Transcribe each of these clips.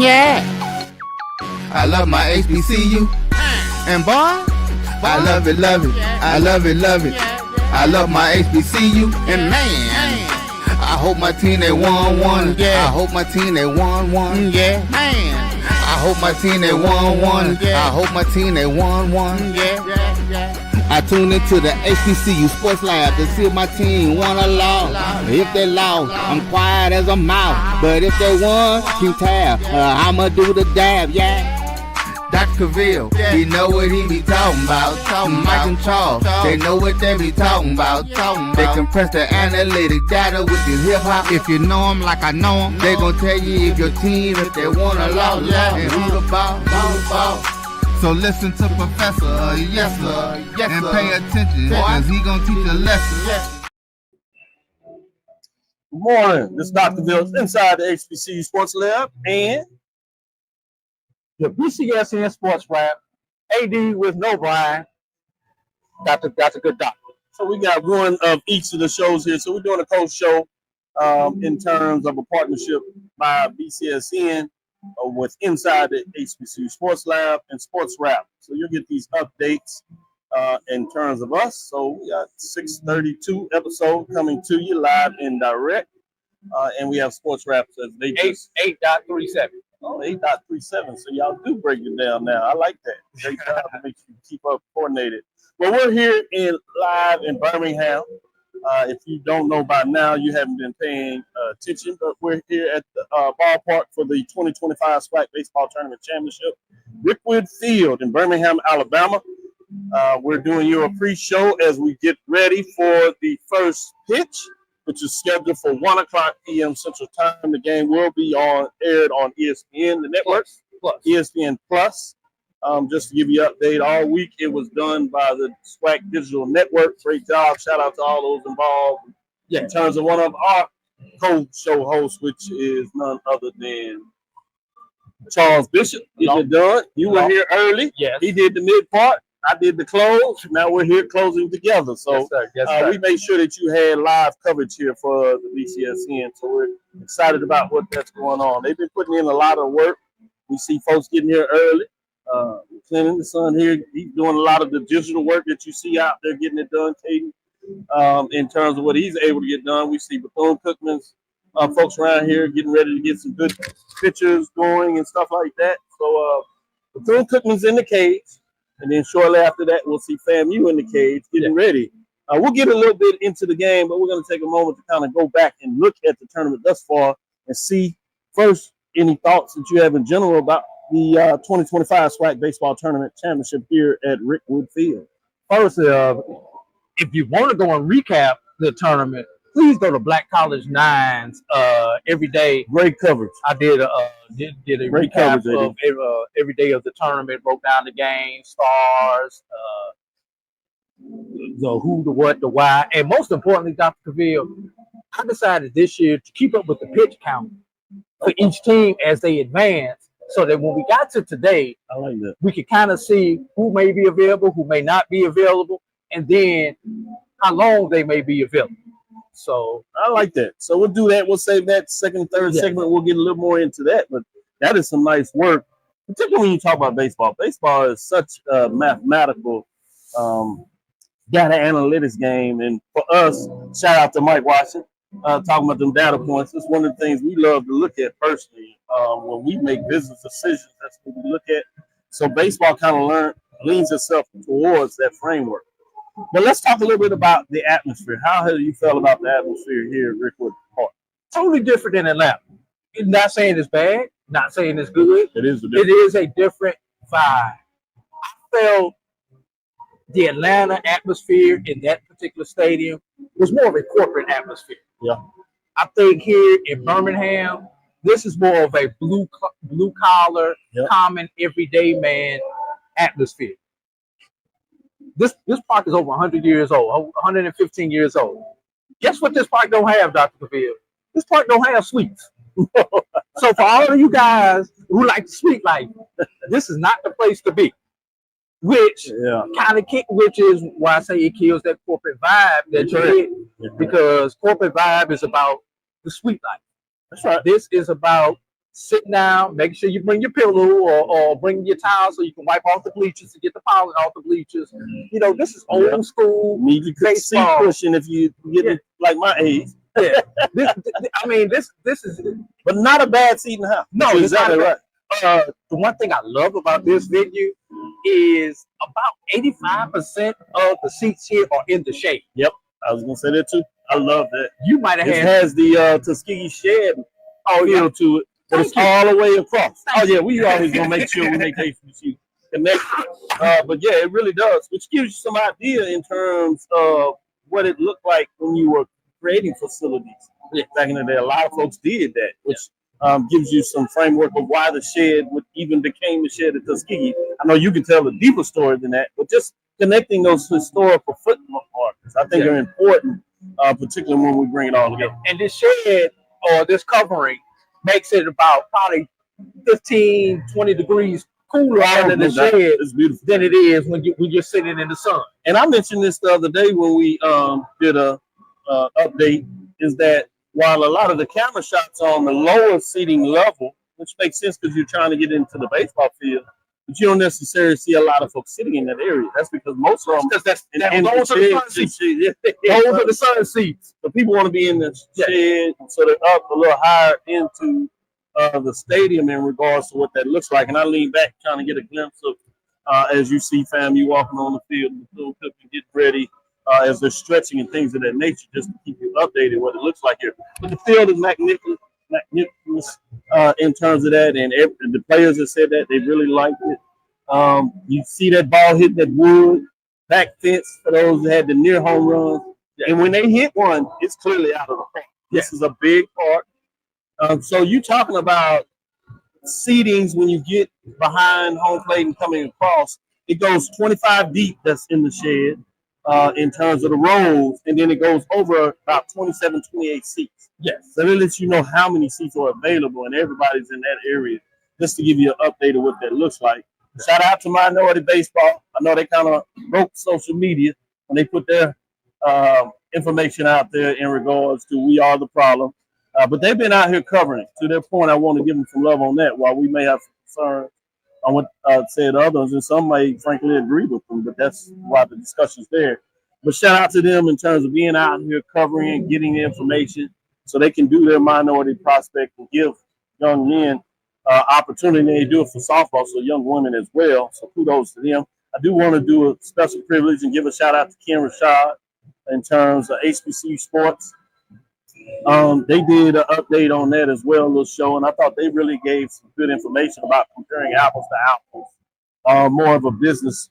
Yeah. I love my HBCU. And boy, I love it, love it. I love it, love it. I love my HBCU. And man, I hope my team they won one. Yeah. I hope my team they won one. Yeah. Man, I hope my team they won one. I hope my team they won one. Yeah. I tune into the HBCU Sports Lab to see if my team won or lost. If they lost, I'm quiet as a mouse. But if they won, keep tab. I'ma do the dab, yeah. Dr. Cavil, he know what he be talking about. Mike and Charles, they know what they be talking about. They compress the analytic data with the hip hop. If you know them like I know them, they gon' tell you if your team, if they won or lost, and who the ball. So listen to Professor, yes sir, and pay attention, cause he gon' teach a lesson. Good morning, this is Dr. Cavil inside the HBCU Sports Lab and the BCSN Sports Lab. AD with no Brian. That's a good doctor. So we got one of each of the shows here. So we're doing a coach show in terms of a partnership by BCSN with inside the HBCU Sports Lab and Sports Wrap. So you'll get these updates in terms of us. So we got 632 episode coming to you live and direct. And we have Sports Wrap. So they 8.37. Oh, 8.37. So y'all do break it down now. I like that. Great job to make you keep up coordinated. Well, we're here live in Birmingham. If you don't know by now, you haven't been paying attention, but we're here at the ballpark for the 2025 SWAC Baseball Tournament Championship, Rickwood Field in Birmingham, Alabama. We're doing your pre-show as we get ready for the first pitch, which is scheduled for 1 o'clock p.m. Central Time. The game will be aired on ESPN, the network, plus. ESPN Plus. Just to give you an update, all week it was done by the SWAC Digital Network. Great job. Shout out to all those involved. Yeah. In terms of one of our co-show hosts, which is none other than Charles Bishop. Getting it done. You were here early. Yes. He did the mid part. I did the close. Now we're here closing together. So yes, sir. We made sure that you had live coverage here for the BCSN. So we're excited about what that's going on. They've been putting in a lot of work. We see folks getting here early. Clinton, the son here, he's doing a lot of the digital work that you see out there, getting it done, Caden. In terms of what he's able to get done, we see Bethune-Cookman's folks around here getting ready to get some good pictures going and stuff like that. So Bethune-Cookman's in the cage. And then shortly after that, we'll see FAMU in the cage getting ready. We'll get a little bit into the game, but we're going to take a moment to kind of go back and look at the tournament thus far and see first any thoughts that you have in general about the 2025 SWAC Baseball Tournament Championship here at Rickwood Field. First, if you want to go and recap the tournament, please go to Black College Nine's every day. Great coverage. I did a great recap of every day of the tournament, broke down the game, stars, the who, the what, the why, and most importantly, Dr. Cavil, I decided this year to keep up with the pitch count for each team as they advance, so that when we got to today, I like that, we could kind of see who may be available, who may not be available, and then how long they may be available. So I like that. So we'll do that. We'll save that second, third segment. We'll get a little more into that. But that is some nice work, particularly when you talk about baseball. Baseball is such a mathematical data analytics game. And for us, shout out to Mike Watson, talking about them data points. It's one of the things we love to look at personally when we make business decisions. That's what we look at. So baseball kind of leans itself towards that framework. But let's talk a little bit about the atmosphere. How have you felt about the atmosphere here at Rickwood Park? Totally different than Atlanta. Not saying it's bad, not saying it's good. It is a different vibe. I felt the Atlanta atmosphere in that particular stadium was more of a corporate atmosphere. Yeah. I think here in Birmingham, this is more of a blue collar, common, everyday man atmosphere. This park is over 100 years old, 115 years old. Guess what this park don't have, Dr. Cavil? This park don't have suites. So for all of you guys who like the suite life, this is not the place to be. Which which is why I say it kills that corporate vibe that you get, because corporate vibe is about the suite life. That's right. This is about sit down, make sure you bring your pillow or bring your towel so you can wipe off the bleachers to get the pollen off the bleachers. You know, this is old school Need you could see baseball. pushing if you get like my age. Yeah, this is, But not a bad seat in the house. no, You're it's not exactly right. The one thing I love about this venue is about 85% of the seats here are in the shade. Yep, I was gonna say that too. I love that. You might have It had, has the Tuskegee shed feel to it, but it's all the way across. Oh yeah, we always gonna make sure we make HBCU connect. But yeah, it really does, which gives you some idea in terms of what it looked like when you were creating facilities. Back in the day, a lot of folks did that, which gives you some framework of why the shed would even became the shed at Tuskegee. I know you can tell a deeper story than that, but just connecting those historical footmarks, I think, are important, particularly when we bring it all together. and this shed or this covering makes it about probably 15, 20 degrees cooler under the shed It's beautiful than it is when you're sitting in the sun. And I mentioned this the other day when we did a update, is that while a lot of the camera shots are on the lower seating level, which makes sense because you're trying to get into the baseball field, but you don't necessarily see a lot of folks sitting in that area. That's because most of them, Those are the sun seats. Those are the sun seats. So people want to be in the shed, so they're up a little higher into the stadium in regards to what that looks like. And I lean back trying to get a glimpse of, as you see FAMU walking on the field, the get ready as they're stretching and things of that nature, just to keep you updated what it looks like here. But the field is magnificent in terms of that, and the players have said that they really liked it. You see that ball hit that wood back fence for those that had the near home runs, and when they hit one, it's clearly out of the park. This is a big park. So you talking about seatings when you get behind home plate and coming across, it goes 25 deep. That's in the shed. In terms of the rows, and then it goes over about 27, 28 seats. Yes. So that lets you know how many seats are available, and everybody's in that area, just to give you an update of what that looks like. Shout out to Minority Baseball. I know they kind of broke social media when they put their information out there in regards to we are the problem. But they've been out here covering it. To their point, I want to give them some love on that. While we may have concerns on what said others, and some may frankly agree with them, but that's why the discussion's there. But shout out to them in terms of being out here covering and getting the information so they can do their minority prospect and give young men opportunity. They do it for softball, so young women as well. So kudos to them. I do want to do a special privilege and give a shout out to Ken Rashad in terms of HBCU Sports. They did an update on that as well, a little show, and I thought they really gave some good information about comparing apples to apples, more of a business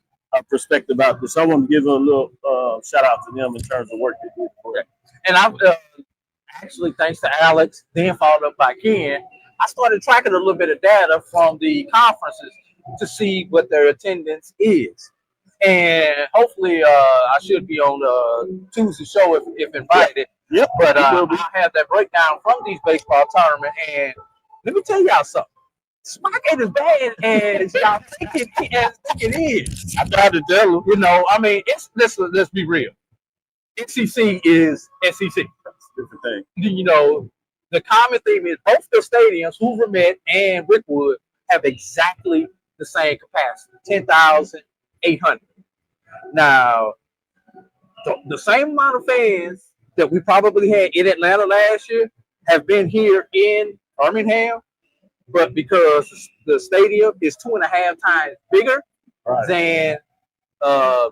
perspective about this. So I want to give a little shout out to them in terms of work they did. Okay. And I've actually, thanks to Alex, then followed up by Ken, I started tracking a little bit of data from the conferences to see what their attendance is. And hopefully I should be on Tuesday show if invited. Yep. But I have that breakdown from these baseball tournament, and let me tell y'all something. SWAC ain't as bad as y'all think it is. I tried to tell them. You know, I mean, let's be real. NCC is NCC. That's a different thing. You know, the common theme is both the stadiums, Hoover Met and Wickwood, have exactly the same capacity, 10,800. Now, the same amount of fans that we probably had in Atlanta last year have been here in Birmingham, but because the stadium is 2.5 times bigger than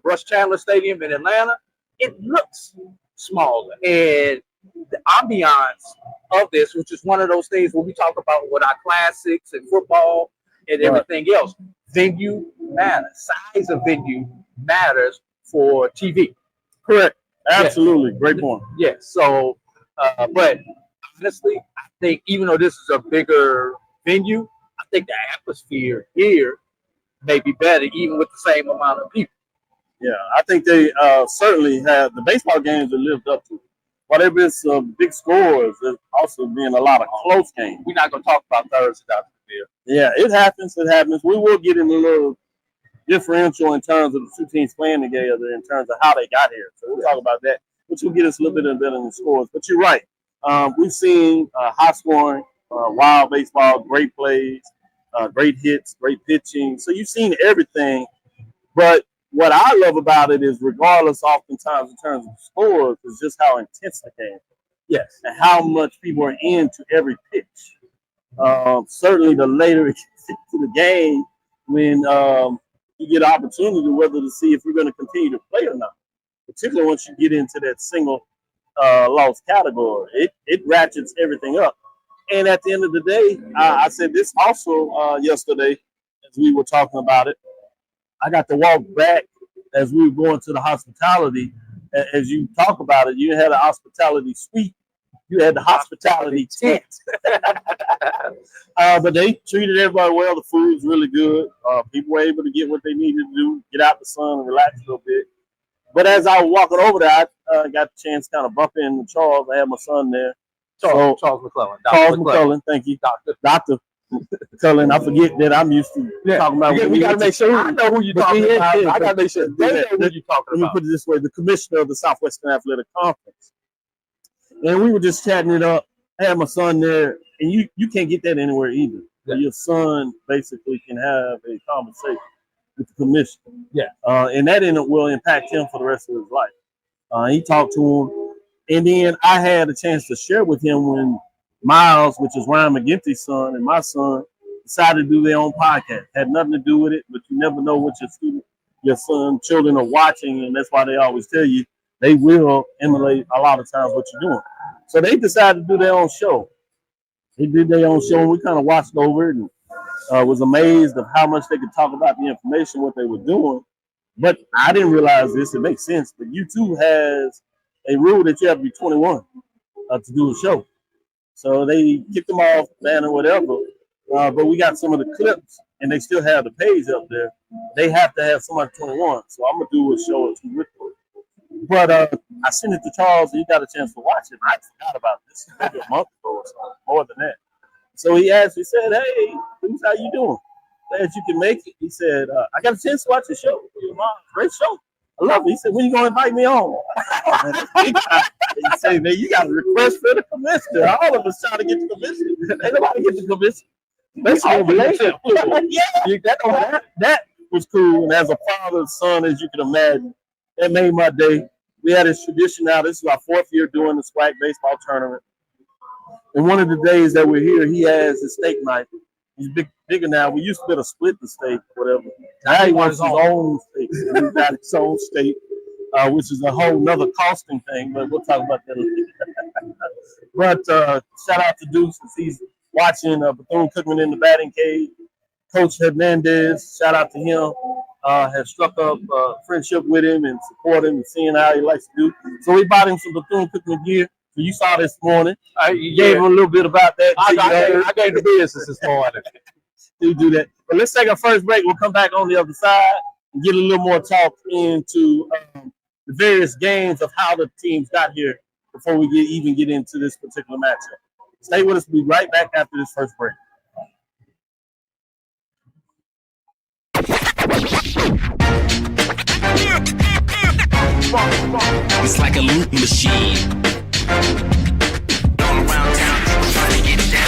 Rush Chandler Stadium in Atlanta, it looks smaller. And the ambiance of this, which is one of those things when we talk about what our classics and football and everything else, venue matters. Size of venue matters for TV. Correct. Absolutely. Yeah. Great point. Yes. So, but honestly, I think even though this is a bigger venue, I think the atmosphere here may be better, even with the same amount of people. Yeah, I think they certainly have the baseball games that lived up to it. Whatever been some big scores, there's also been a lot of close games. We're not going to talk about Thursday, Dr. Bill. Yeah, it happens. It happens. We will get in a little differential in terms of the two teams playing together in terms of how they got here. So we'll talk about that, which will get us a little bit better in the scores. But you're right. We've seen high scoring. wild baseball, great plays, great hits, great pitching. So you've seen everything. But what I love about it is, regardless, oftentimes in terms of scores, is just how intense the game is. Yes. And how much people are into every pitch. Certainly, the later it gets into the game, when you get an opportunity whether to see if you're going to continue to play or not, particularly once you get into that single loss category, it ratchets everything up. And at the end of the day, I said this also yesterday as we were talking about it. I got to walk back as we were going to the hospitality. As you talk about it, you had a hospitality suite. You had the hospitality tent. But they treated everybody well. The food's really good. People were able to get what they needed to do, get out the sun and relax a little bit. But as I was walking over there, I got the chance to kind of bump into Charles. I had my son there. Charles McClellan. Charles McClellan, thank you. Dr. McClellan. I forget that I'm used to talking about. We got to make sure I know who you're talking about. I got to make sure they know who you're talking about. Let me put it this way. The commissioner of the Southwestern Athletic Conference. And we were just chatting it up. I had my son there. And you can't get that anywhere either. Yeah. Your son basically can have a conversation with the commissioner. Yeah. And that will impact him for the rest of his life. He talked to him. And then I had a chance to share with him when Miles, which is Ryan McGinty's son, and my son decided to do their own podcast. Had nothing to do with it, but you never know what your children are watching, and that's why they always tell you they will emulate a lot of times what you're doing. So they decided to do their own show. They did their own show, and we kind of watched over it and was amazed of how much they could talk about the information, what they were doing. But I didn't realize this. It makes sense. But YouTube has a rule that you have to be 21 to do a show. So they kicked them off, ban or whatever. But we got some of the clips, and they still have the page up there. They have to have somebody 21. So I'm going to do a show or two with them. But I sent it to Charles, and he got a chance to watch it. I forgot about this maybe a month ago or so, more than that. So he asked, he said, "Hey, how you doing? Glad you can make it." He said, "I got a chance to watch the show. Great show. I love it." He said, "When you going to invite me on?" He said, "Man, you got a request for the commissioner. All of us trying to get the commissioner. Ain't nobody get the commissioner." That's all relationship. Yeah, that was cool. And as a father, son, as you can imagine, that made my day. We had this tradition now. This is our 4th year doing the SWAC Baseball Tournament. And one of the days that we're here, he has his steak knife. He's bigger now. We used to be able to split the steak, whatever. Now he wants his own steak. He's got his own steak, which is a whole nother costing thing, but we'll talk about that later. But shout out to Deuce, since he's watching Bethune-Cookman in the batting cage. Coach Hernandez, shout out to him. Has struck up friendship with him and support him and seeing how he likes to do. So we bought him some Bethune-Cookman gear. So you saw this morning. You gave him a little bit about that. I gave the business this morning. Do that. But let's take our first break. We'll come back on the other side and get a little more talk into the various games of how the teams got here before we even get into this particular matchup. Stay with us. We'll be right back after this first break. It's like a loot machine. All around town, trying to get down.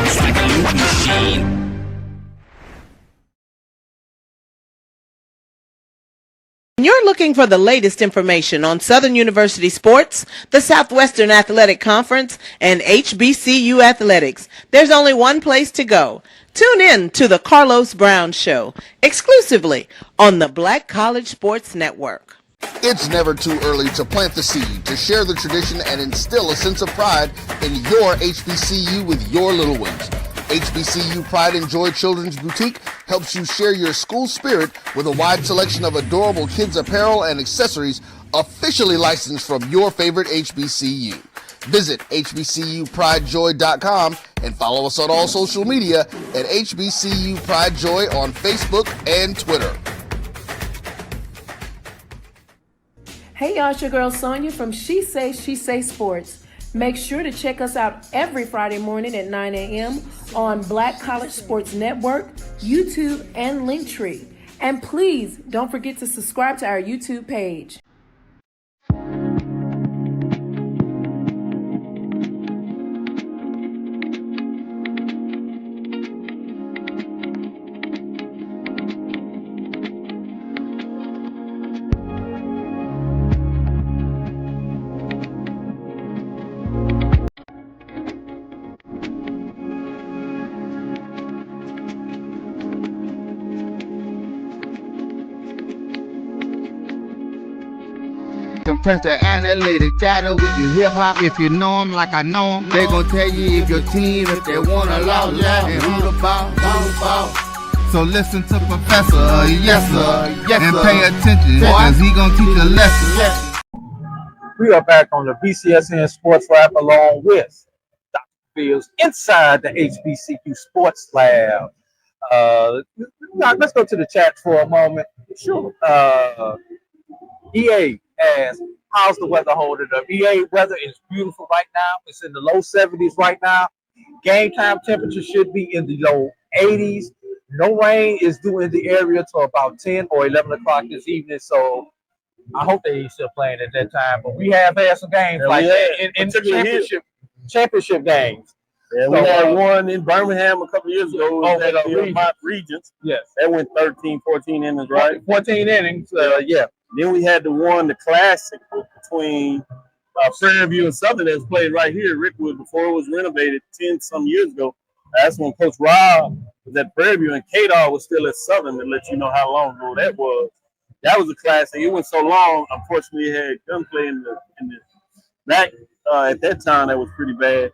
It's like a loot machine. You're looking for the latest information on Southern University sports, the Southwestern Athletic Conference, and HBCU athletics. There's only one place to go. Tune in to the Carlos Brown Show, exclusively on the Black College Sports Network. It's never too early to plant the seed, to share the tradition, and instill a sense of pride in your HBCU with your little ones. HBCU Pride and Joy Children's Boutique helps you share your school spirit with a wide selection of adorable kids apparel and accessories officially licensed from your favorite HBCU. Visit hbcupridejoy.com and follow us on all social media at HBCU Pride Joy on Facebook and Twitter. Hey y'all, it's your girl Sonia from She Say Sports. Make sure to check us out every Friday morning at 9 a.m. on Black College Sports Network, YouTube, and Linktree. And please don't forget to subscribe to our YouTube page. Compress the analytic data with your hip hop. If you know them like I know them, they gon' tell you if your team, if they wanna lose, and who the ball. So listen to Professor, yes sir, and pay attention, cause he gon' teach a lesson. We are back on the BCSN Sports Lab along with Dr. Fields inside the HBCU Sports Lab. Let's go to the chat for a moment. Sure. EA asks, how's the weather holding up? EA, weather is beautiful right now. It's in the low 70s right now. Game time temperature should be in the low 80s. No rain is due in the area till about 10 or 11 o'clock this evening. So I hope they still playing at that time. But we have had some games like that in championship games. Yeah, we had one in Birmingham a couple of years ago. Regents. Yes. That went 13, 14 innings, right? 14 innings, yeah. Then we had the one, the classic between Prairie View and Southern that was played right here at Rickwood before it was renovated 10 some years ago. That's when Coach Rob was at Prairie View and Kadar was still at Southern, to let you know how long ago that was. That was a classic. It went so long, unfortunately, it had gunplay in the back. At that time, that was pretty bad.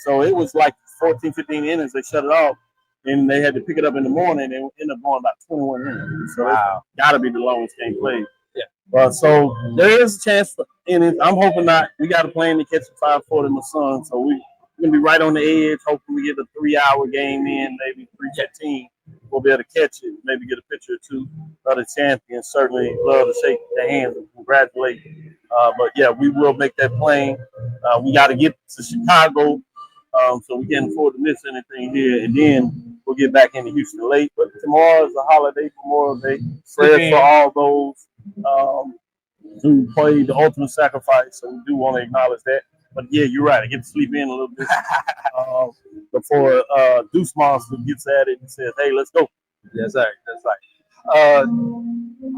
So it was like 14, 15 innings. They shut it off, and they had to pick it up in the morning. And ended up going about 21 innings. So wow. It's got to be the longest game played. Yeah. So there is a chance for innings. I'm hoping not. We got a plan to catch a 5-4 in the sun. So we're going to be right on the edge. Hoping we get a 3-hour game in, maybe 3:15. We'll be able to catch it, maybe get a picture or two of the champions. Certainly love to shake their hands and congratulate. But, yeah, we will make that plane. We got to get to Chicago. So we can't afford to miss anything here, and then we'll get back into Houston late. But tomorrow is a holiday, Memorial Day. Prayer for all those who played the ultimate sacrifice. So we do want to acknowledge that. But yeah, you're right. I get to sleep in a little bit before Deuce Monster gets at it and says, "Hey, let's go." That's right. That's right. All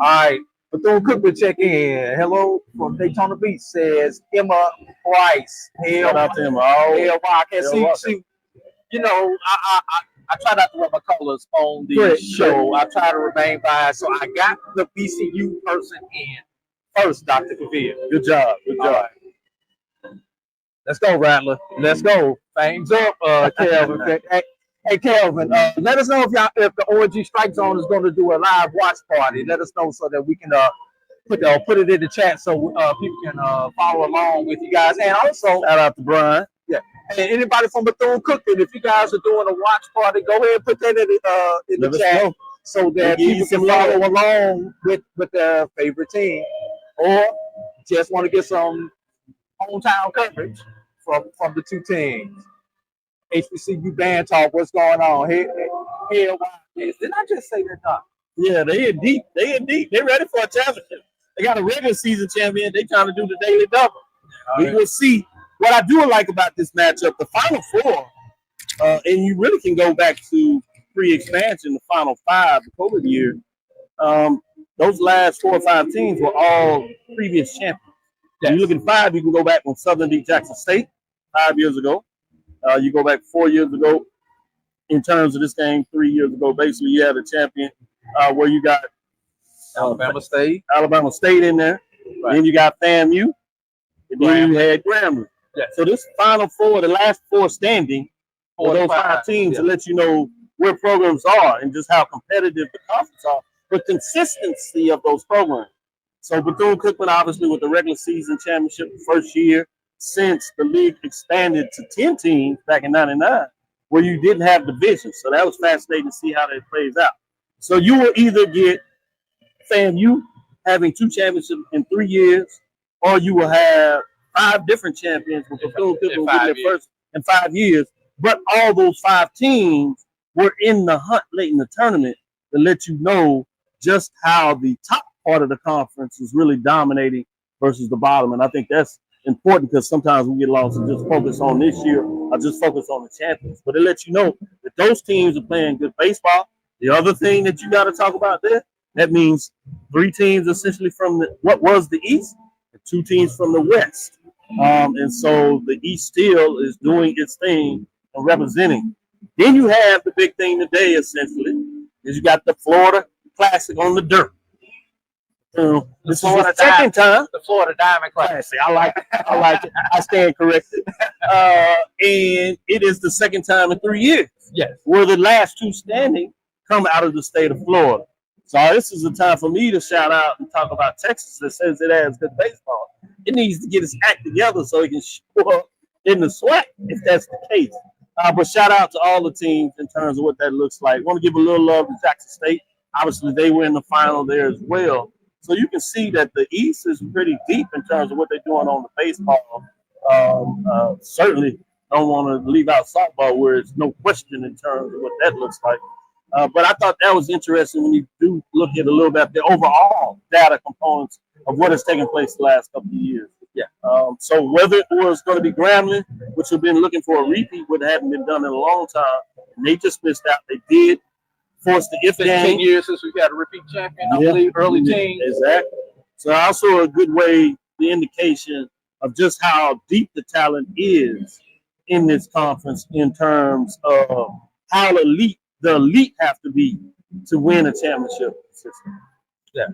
right. Bethune-Cookman will check in. Hello from Daytona Beach, says Emma Price. Shout out to Emma. I can see. You know, I try not to wear my colors on the show. I try to remain biased. So I got the BCU person in first, Dr. Cavil. Good job. Good job. Right. Let's go, Rattler. Let's go. Fangs up, Calvin. Hey, Calvin, let us know if the ONG Strike Zone is going to do a live watch party. Let us know so that we can put it in the chat so people can follow along with you guys. And also, shout out to Brian. Yeah. And anybody from Bethune-Cookman, if you guys are doing a watch party, go ahead and put that in the chat so that people can follow along with their favorite team, or just want to get some hometown coverage from the two teams. HBCU band talk. What's going on? Hey, did I just say that, Doc? Yeah, they in deep. They ready for a championship. They got a regular season champion. They trying to do the daily double. We will see. What I do like about this matchup, the Final Four, and you really can go back to pre-expansion, the Final Five, the COVID year. Those last 4 or 5 teams were all previous champions. Yes. You look at 5, you can go back when Southern beat Jackson State 5 years ago. You go back 4 years ago in terms of this game, 3 years ago. Basically, you had a champion where you got Alabama State in there. Right. Then you got FAMU. And then you had Grambling. Yes. So this Final Four, the last 4 standing for those 5 teams to let you know where programs are and just how competitive the conference are, but consistency of those programs. So Bethune-Cookman, obviously, with the regular season championship the first year since the league expanded to 10 teams back in '99, where you didn't have divisions. So that was fascinating to see how that plays out. So you will either get FAMU having 2 championships in 3 years, or you will have 5 different champions with Bethune-Cookman getting their first in 5 years. But all those 5 teams were in the hunt late in the tournament to let you know just how the top part of the conference is really dominating versus the bottom. And I think that's important because sometimes we get lost and just focus on this year or just focus on the champions. But it lets you know that those teams are playing good baseball. The other thing that you got to talk about there, that means 3 teams essentially from what was the East and 2 teams from the West. And so the East still is doing its thing and representing. Then you have the big thing today, essentially, is you got the Florida Classic on the dirt. This is the second time. The Florida Diamond Classic. I like it. I like it. I stand corrected. And it is the second time in 3 years. Yes. Where the last 2 standing come out of the state of Florida. So this is a time for me to shout out and talk about Texas that says it has good baseball. It needs to get its act together so it can show up in the SWAC if that's the case. But shout out to all the teams in terms of what that looks like. I want to give a little love to Jackson State. Obviously, they were in the final there as well. So you can see that the East is pretty deep in terms of what they're doing on the baseball. Certainly don't want to leave out softball where it's no question in terms of what that looks like. But I thought that was interesting when you do look at a little bit the overall data components of what has taken place the last couple of years. Yeah. So whether it was going to be Grambling, which have been looking for a repeat, what hadn't been done in a long time, and they just missed out. They did force the if game. 10 years since we've had a repeat champion, I believe, early teens. Exactly. So also a good way, the indication of just how deep the talent is in this conference in terms of how elite the elite have to be to win a championship system. Yeah.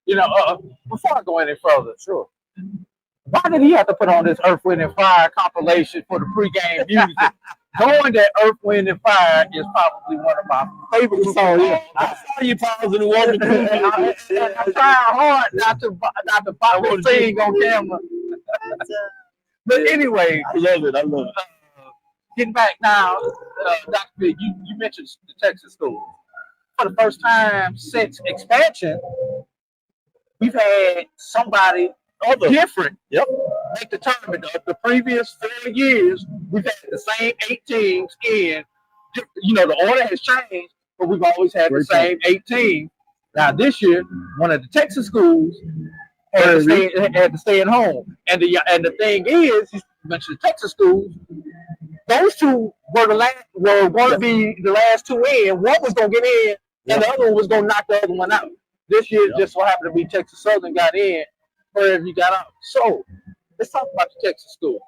You know, before I go any further, sure. Why did he have to put on this Earth, Wind, and Fire compilation for the pregame music? Knowing that Earth, Wind, and Fire is probably one of my favorite songs. Yeah. I saw you pausing and walking through. I'm trying hard not to pop this thing on camera. But anyway, I love it. I love it. Getting back now, Dr. Big, you mentioned the Texas school. For the first time since expansion, we've had somebody different make the tournament. The previous 4 years, we've had the same 8 teams in. You know, the order has changed, but we've always had the same 8 teams. Now, this year, one of the Texas schools had to stay at home. And the thing is, you mentioned the Texas schools, those 2 were going to be the last 2 in. One was going to get in, and the other one was going to knock the other one out. This year, just so happened to be Texas Southern got in, whereas you got out. So let's talk about the Texas schools.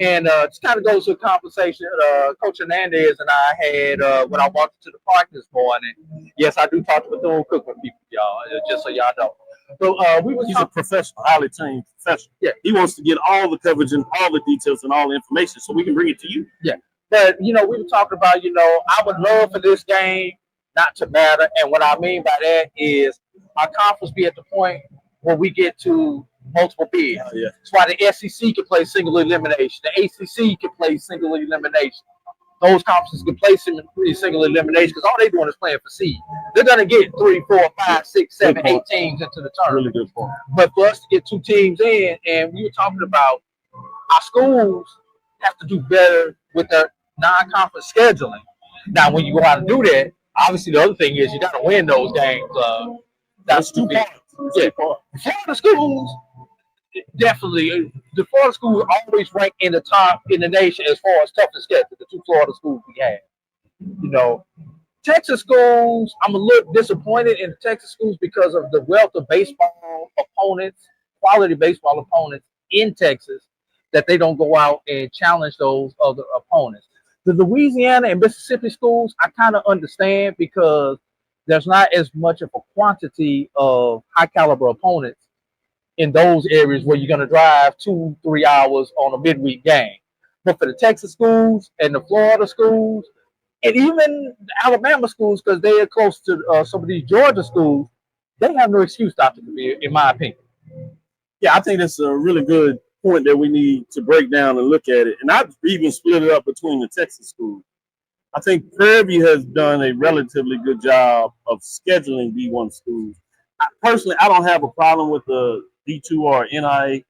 And this kind of goes to a conversation Coach Hernandez and I had when I walked into the park this morning. Yes, I do talk to Bethune-Cookman people, y'all, just so y'all know. So he's a professional, highly trained professional. Yeah, he wants to get all the coverage and all the details and all the information so we can bring it to you. Yeah, but you know, we were talking about, you know, I would love for this game not to matter, and what I mean by that is our conference be at the point where we get to multiple bids. That's why the SEC can play single elimination, the ACC can play single elimination. Those conferences can play single elimination because all they're doing is playing for seed. They're going to get 3, 4, 5, 6, 7, 8 teams into the tournament. Really good point. But for us to get 2 teams in, and we were talking about our schools have to do better with their non-conference scheduling. Now, when you go out and do that, obviously the other thing is you got to win those games. That's 2 parts. Yeah. Florida schools, definitely, the Florida schools always rank in the top in the nation as far as toughest schedule, the 2 Florida schools we have. You know, Texas schools, I'm a little disappointed in the Texas schools because of the wealth of baseball opponents, quality baseball opponents in Texas, that they don't go out and challenge those other opponents. The Louisiana and Mississippi schools, I kind of understand because there's not as much of a quantity of high caliber opponents in those areas where you're going to drive 2-3 hours on a midweek game. But for the Texas schools and the Florida schools, and even the Alabama schools, because they are close to some of these Georgia schools, they have no excuse, Dr. Cavil, in my opinion. Yeah, I think that's a really good point that we need to break down and look at it. And I've even split it up between the Texas schools. I think Prairie has done a relatively good job of scheduling D1 schools. Personally, I don't have a problem with the D2 or NIA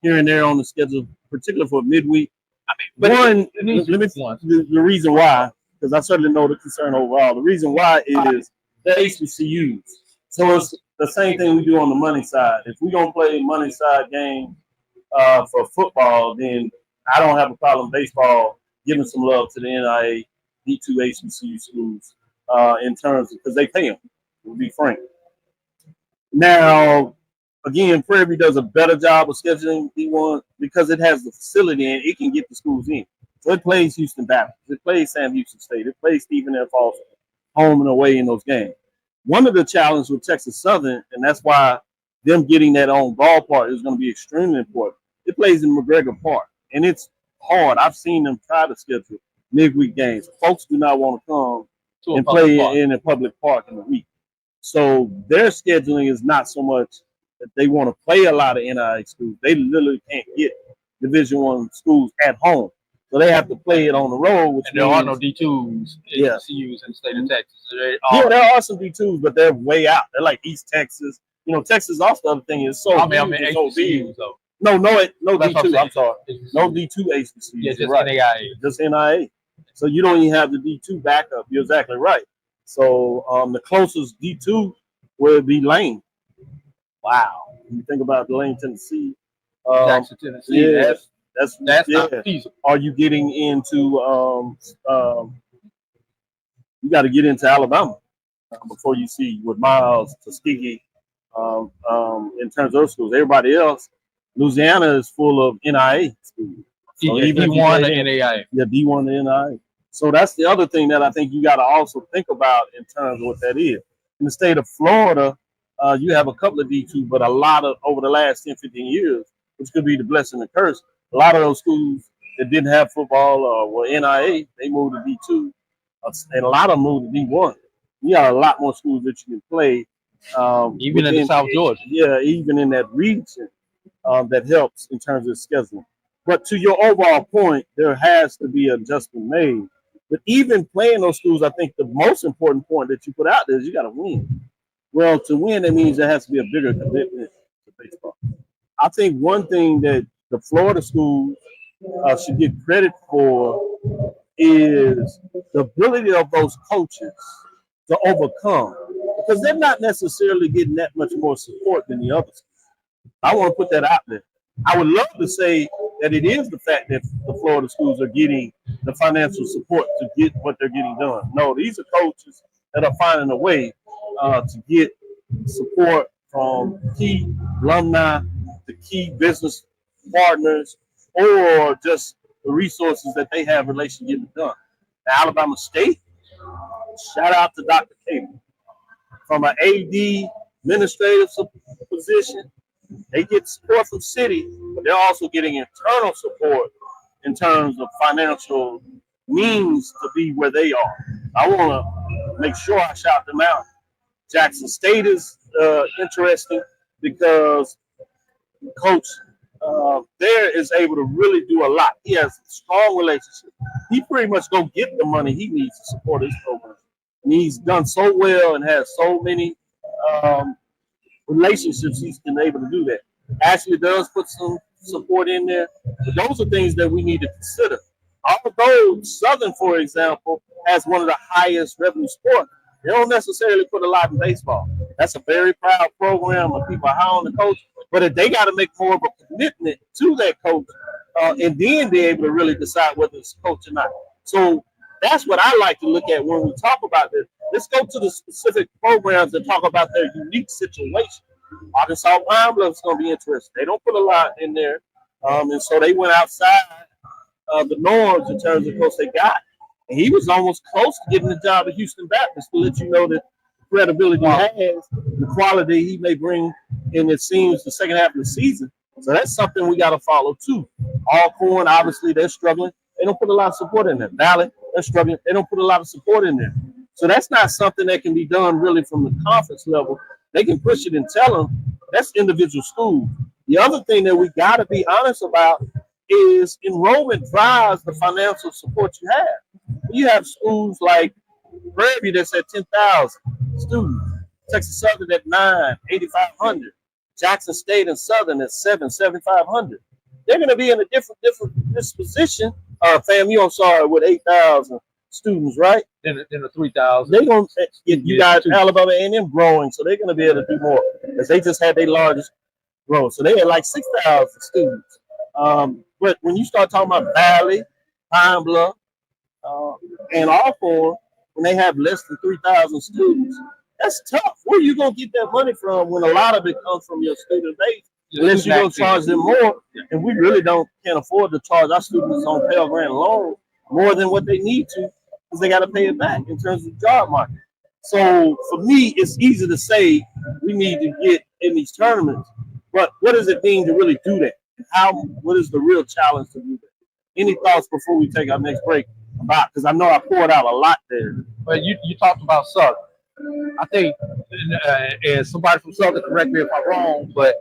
here and there on the schedule, particularly for midweek. I mean, the reason why, because I certainly know the concern overall. The reason why is the HBCUs. So it's the same thing we do on the money side. If we don't play money side game for football, then I don't have a problem baseball giving some love to the NIA D2 HBCU schools in terms of, because they pay them, to be frank. Now, again, Prairie View does a better job of scheduling D1 because it has the facility and it can get the schools in. So it plays Houston Baptist, it plays Sam Houston State, it plays Stephen F. Austin home and away in those games. One of the challenges with Texas Southern, and that's why them getting that own ballpark is going to be extremely important. It plays in McGregor Park, and it's hard. I've seen them try to schedule midweek games. Folks do not want to come and play in a public park in the week. So their scheduling is not so much that they want to play a lot of NIA schools. They literally can't get Division I schools at home. So they have to play it on the road. Which and there are no D2s, HBCUs in the state of Texas. Yeah, there are some D2s, but they're way out. They're like East Texas. You know, Texas also the other thing is so I mean HBCUs though. No That's D2. I'm sorry. No D2 HBCUs. Yeah, just right. NAIA. Just NIA. So you don't even have the D2 backup. You're exactly right. So the closest D2 would be Lane. Wow. You think about Lane, Tennessee. Jackson, Tennessee. Yeah, that's not feasible. Are you getting into you got to get into Alabama before you see with Miles, Tuskegee, in terms of those schools. Everybody else, Louisiana is full of NIA schools. So even D1 to NAIA. Yeah, D1 to NIA. So that's the other thing that I think you got to also think about in terms of what that is. In the state of Florida, you have a couple of D2, but a lot of over the last 10, 15 years, which could be the blessing and the curse, a lot of those schools that didn't have football or were NIA, they moved to D2, and a lot of them moved to D1. You got a lot more schools that you can play. Even in South Georgia. Yeah, even in that region, that helps in terms of scheduling. But to your overall point, there has to be an adjustment made. But even playing those schools, I think the most important point that you put out there is you got to win. Well, to win, that means there has to be a bigger commitment to baseball. I think one thing that the Florida schools should get credit for is the ability of those coaches to overcome, because they're not necessarily getting that much more support than the others. I want to put that out there. I would love to say that it is the fact that the Florida schools are getting the financial support to get what they're getting done. No, these are coaches that are finding a way to get support from key alumni, the key business partners, or just the resources that they have in relation to getting done. Now, Alabama State, shout out to Dr. Cavil. From an AD administrative position, they get support from city, but they're also getting internal support in terms of financial means to be where they are. I want to make sure I shout them out. Jackson State is interesting because Coach there is able to really do a lot. He has a strong relationship. He pretty much go get the money he needs to support his program. And he's done so well and has so many relationships he's been able to do that. Ashley does put some support in there, but those are things that we need to consider. Although Southern, for example, has one of the highest revenue sports, they don't necessarily put a lot in baseball. That's a very proud program of people high on the coach, but if they got to make more of a commitment to that coach and then be able to really decide whether it's a coach or not. So that's what I like to look at when we talk about this. Let's go to the specific programs and talk about their unique situation. Arkansas Pine Bluff is going to be interesting. They don't put a lot in there, and so they went outside the norms in terms of coach they got. And he was almost close to getting the job at Houston Baptist to let you know that credibility he has, the quality he may bring in, it seems, the second half of the season. So that's something we got to follow too. Alcorn, obviously, they're struggling. They don't put a lot of support in there. Valley, they're struggling. They don't put a lot of support in there. So that's not something that can be done really from the conference level. They can push it and tell them that's individual schools. The other thing that we got to be honest about is enrollment drives the financial support you have. You have schools like Prairie View that's at 10,000 students, Texas Southern at 8,500, Jackson State and Southern at 7,500. They're going to be in a different disposition. FAMU, I'm sorry, with 8,000 students, right? Then the 3,000. They're going to get you guys Alabama A&M growing, so they're going to be able to do more because they just had their largest growth. So they had like 6,000 students. But when you start talking about Valley, Pine Bluff, and Alcorn, when they have less than 3,000 students, that's tough. Where are you going to get that money from when a lot of it comes from your student base? Unless you're going to charge them more, and we really can't afford to charge our students on Pell Grant alone more than what they need to because they got to pay it back in terms of the job market. So for me, it's easy to say we need to get in these tournaments, but what does it mean to really do that? What is the real challenge to do that? Any thoughts before we take our next break about? Because I know I poured out a lot there. But you talked about Southern. I think, and somebody from Southern, correct me if I'm wrong, but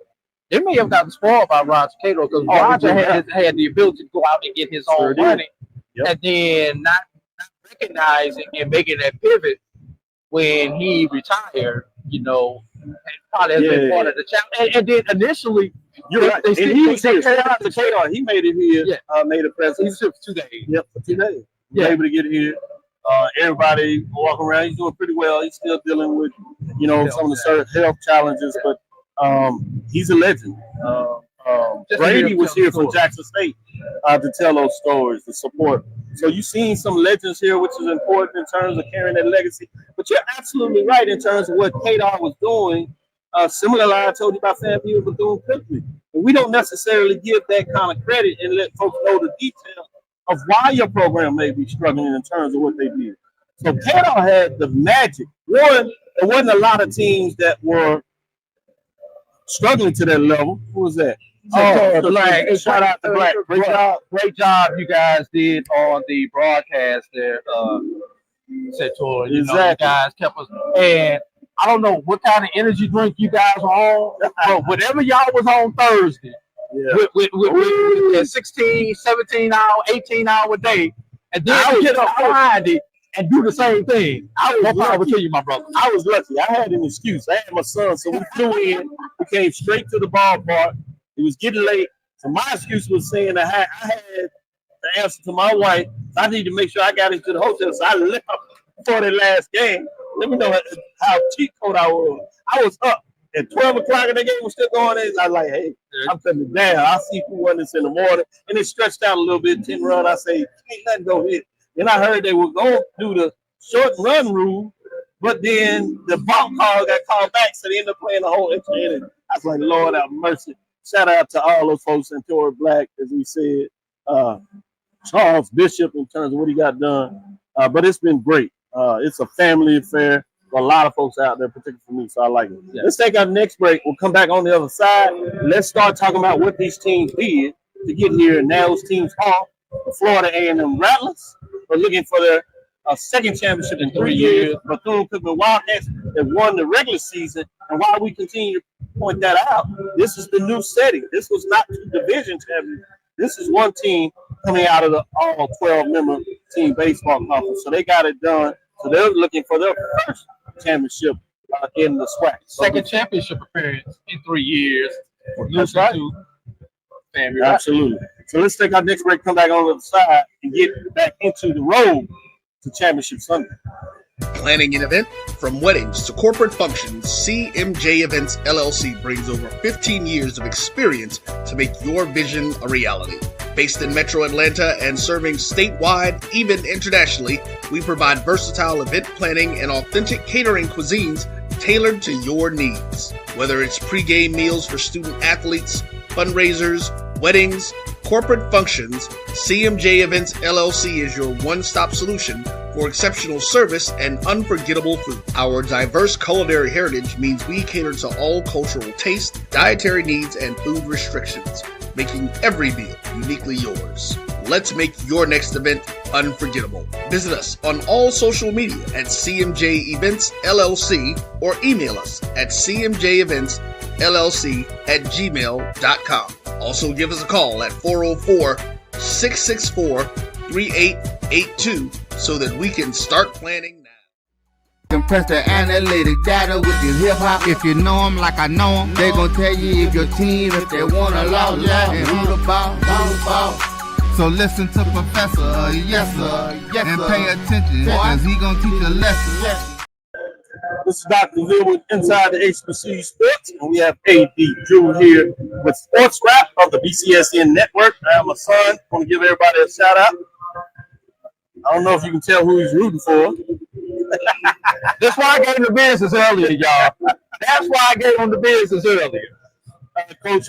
they may have gotten spoiled by Roger Cato because Roger had the ability to go out and get his own money, and then not recognizing and making that pivot when he retired, and probably has been part of the challenge. And then initially, you're right. And he was here. Shout out to KR. He made it here. Made a presence. He was here for 2 days. Yep, for 2 days. He was able to get here. Everybody walking around. He's doing pretty well. He's still dealing with, some of the certain health challenges, but he's a legend. Brady was here from Jackson State to tell those stories, to support. So you've seen some legends here, which is important in terms of carrying that legacy. But you're absolutely right in terms of what Kadar was doing. Similar line I told you about FAMU and Bethune-Cookman. And we don't necessarily give that kind of credit and let folks know the details of why your program may be struggling in terms of what they did. So Kadar had the magic. One, there wasn't a lot of teams that were struggling to that level. Who was that? Black. Shout out to Black. Great job you guys did on the broadcast there, Sator. You guys kept us. And I don't know what kind of energy drink you guys were on, but whatever y'all was on Thursday, with 16, 17 hour, 18 hour day, and then I get up Friday and do the same thing. I will tell you, my brother. I was lucky. I had an excuse. I had my son, so we flew in. We came straight to the ballpark. It was getting late, so my excuse was saying that I had the answer to my wife. I need to make sure I got into the hotel, so I left for the last game. Let me know how cheat code I was. I was up at 12 o'clock and the game was still going in. I was like, hey, I'm cutting it down. I'll see who won this in the morning. And it stretched out a little bit, 10 run. I say, can't nothing go hit. Then I heard they were going to do the short run rule, but then the ball call got called back, so they ended up playing the whole extra inning. I was like, Lord have mercy. Shout out to all those folks in Tori Black, as we said, Charles Bishop in terms of what he got done. But it's been great. It's a family affair for a lot of folks out there, particularly for me, so I like it. Yeah. Let's take our next break. We'll come back on the other side. Let's start talking about what these teams did to get here. And now those teams are the Florida A&M Rattlers. We're looking for their second championship in 3 years. Bethune-Cookman Wildcats that won the regular season. And while we continue to point that out, this is the new setting. This was not two division champions. This is one team coming out of the all 12-member team baseball conference. So they got it done. So they're looking for their first championship in the SWAC. Second championship appearance in 3 years. That's right. Absolutely. So let's take our next break, come back on the other side, and get back into the road to Championship Sunday. Planning an event? From weddings to corporate functions, CMJ Events LLC brings over 15 years of experience to make your vision a reality. Based in Metro Atlanta and serving statewide, even internationally, we provide versatile event planning and authentic catering cuisines tailored to your needs. Whether it's pre-game meals for student athletes, fundraisers, weddings, corporate functions, CMJ Events LLC is your one-stop solution for exceptional service and unforgettable food. Our diverse culinary heritage means we cater to all cultural tastes, dietary needs, and food restrictions, making every meal uniquely yours. Let's make your next event unforgettable. Visit us on all social media at CMJ Events LLC or email us at cmjeventsllc@gmail.com. Also give us a call at 404-664-3882 so that we can start planning now. Compress the analytic data with your hip-hop. If you know them like I know them, they gon' tell you if your team, if they want to lose, and who the ball. So listen to Professor, yes sir, and pay attention, cause he gonna teach a lesson. This is Dr. Cavil with Inside the HBCU Sports, and we have AD Drew here with Sports Rap of the BCSN Network. I am a son. I want to give everybody a shout out. I don't know if you can tell who he's rooting for. That's why I gave him the business earlier, y'all. That's why I gave him the business earlier. Coach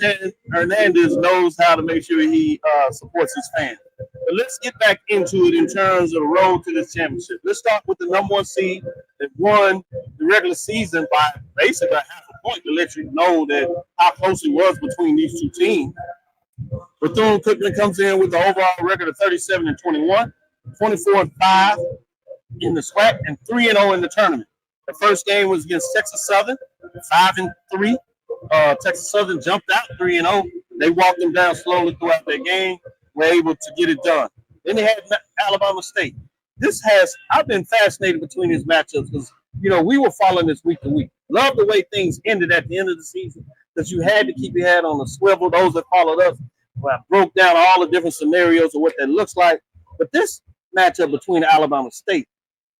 Hernandez knows how to make sure he supports his fans. But let's get back into it in terms of the road to this championship. Let's start with the number 1 seed that won the regular season by basically half a point to let you know that how close it was between these two teams. Bethune-Cookman comes in with the overall record of 37-21, 24-5 in the SWAC, and 3-0 in the tournament. The first game was against Texas Southern, 5-3. Texas Southern jumped out 3-0. They walked them down slowly throughout their game. Were able to get it done. Then they had Alabama State. I've been fascinated between these matchups because, we were following this week to week. Love the way things ended at the end of the season because you had to keep your head on the swivel. Those that followed us broke down all the different scenarios of what that looks like. But this matchup between Alabama State,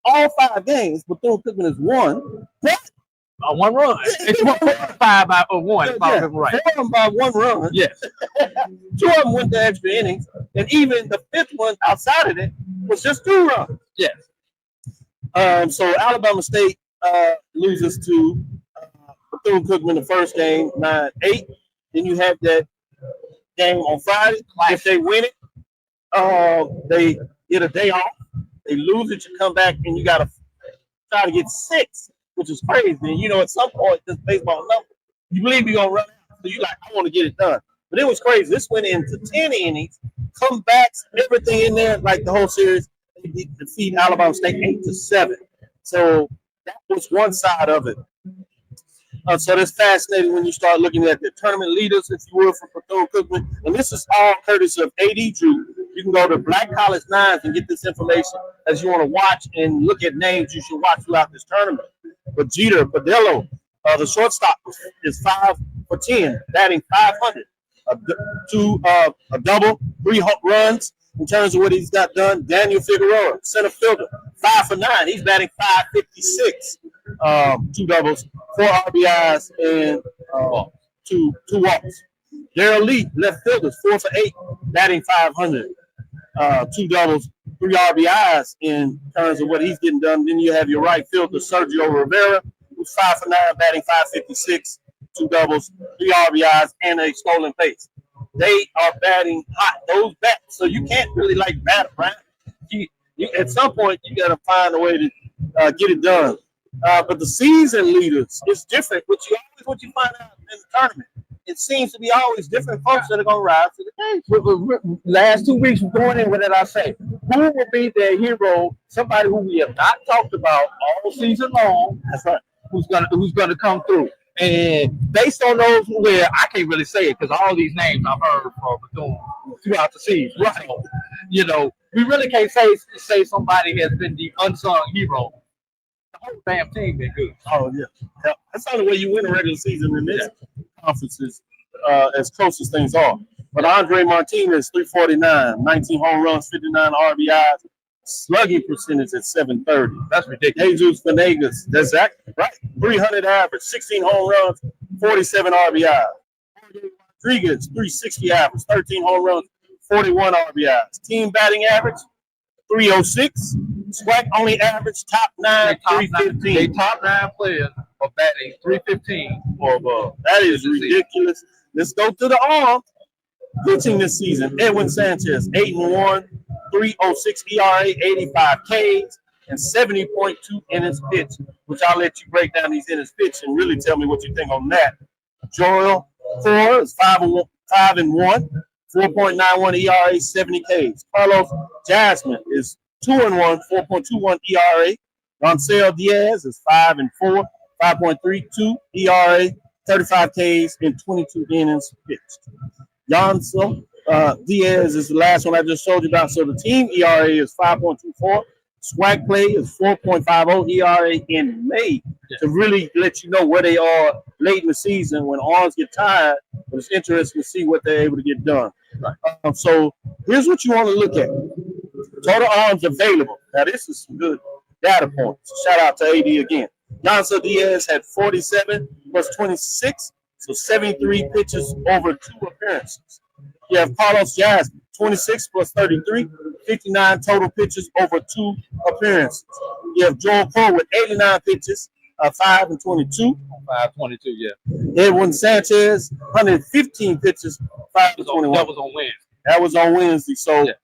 all 5 games, Bethune-Cookman has won. One run. It's 5 by 1. If I'm right. 4 of them by 1 run. Yes. 2 of them went to extra innings, and even the 5th one outside of it was just 2 runs. Yes. So Alabama State loses to Bethune-Cookman the first game 9-8. Then you have that game on Friday. If they win it, they get a day off. They lose it, you come back, and you got to try to get 6. Which is crazy. And, at some point, this baseball number, you believe you're going to run out. So you're like, I want to get it done. But it was crazy. This went into 10 innings, comebacks, everything in there, like the whole series. They defeat Alabama State 8-7. So that was one side of it. So that's fascinating when you start looking at the tournament leaders, if you will, from Bethune-Cookman. And this is all courtesy of AD Drew. You can go to Black College Nines and get this information as you want to watch and look at names you should watch throughout this tournament. But Jeter Padello, the shortstop, is 5 for 10, batting 500. A double, 3 runs in terms of what he's got done. Daniel Figueroa, center fielder, 5 for 9. He's batting 556. 2 doubles, 4 RBIs, and 2 walks. Darrell Lee, left fielder, 4 for 8, batting 500. 2 doubles, 3 RBIs in terms of what he's getting done. Then you have your right fielder, Sergio Rivera, who's 5 for 9, batting 556, 2 doubles, 3 RBIs, and a stolen base. They are batting hot, those bats. So you can't really bat around. At some point, you got to find a way to get it done. But the season leaders, it's different. What you find out in the tournament. It seems to be always different folks that are going to rise to the game. Last 2 weeks, we're going in. What did I say? Who will be their hero? Somebody who we have not talked about all season long. That's right. Who's gonna come through? And based on those, I can't really say it because all these names I've heard from throughout the season. Right. So, we really can't say somebody has been the unsung hero. The whole damn team been good. Oh yeah. That's not the way you win a regular season in this conferences, as close as things are. But Andre Martinez, 349, 19 home runs, 59 RBIs, slugging percentage at 730. That's ridiculous. Jesus Venegas, that's exactly right. 300 average, 16 home runs, 47 RBIs. Rodriguez, 360 average, 13 home runs, 41 RBIs. Team batting average, 306. SWAC only average top 9, 315. They top 9 players are batting 315 or above. That is ridiculous. Let's go to the arm. Pitching this season, Edwin Sanchez, 8-1, 3.06 ERA, 85 Ks, and 70.2 innings pitched, which I'll let you break down these innings pitched and really tell me what you think on that. Joel Core is 5-1, 4.91 ERA, 70 Ks. Carlos Jasmine is 2-1, 4.21 ERA. Roncel Diaz is 5-4, 5.32 ERA, 35 Ks, and 22 innings pitched. Yansel Diaz is the last one I just told you about. So the team ERA is 5.24, SWAC play is 4.50 ERA in May to really let you know where they are late in the season when arms get tired. But it's interesting to see what they're able to get done. So here's what you want to look at. Total arms available. Now, this is some good data points. Shout out to AD again. Yancer Diaz had 47 plus 26, so 73 pitches over 2 appearances. You have Carlos Jasmine, 26 plus 33, 59 total pitches over 2 appearances. You have Joel Cole with 89 pitches, 5 and 22. 5-22, yeah. Edwin Sanchez, 115 pitches, 5 and 21. That was on Wednesday. That was on Wednesday, so Yeah.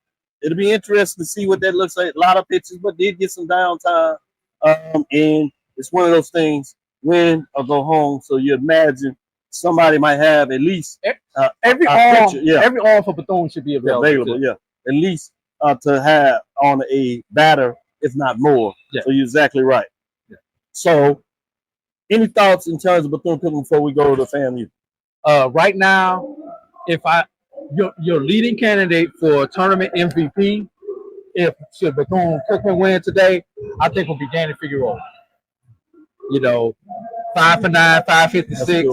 it'll be interesting to see what that looks like. A lot of pitches, but did get some downtime. And it's one of those things, win or go home. So you imagine somebody might have at least Every arm for Bethune should be available. Yeah, at least to have on a batter, if not more. Yeah. So you're exactly right. Yeah. So, any thoughts in terms of Bethune-Cookman before we go to FAMU? Right now, your leading candidate for tournament MVP, if should Bethune-Cookman win today, I think will be Danny Figueroa. 5 for 9, 556,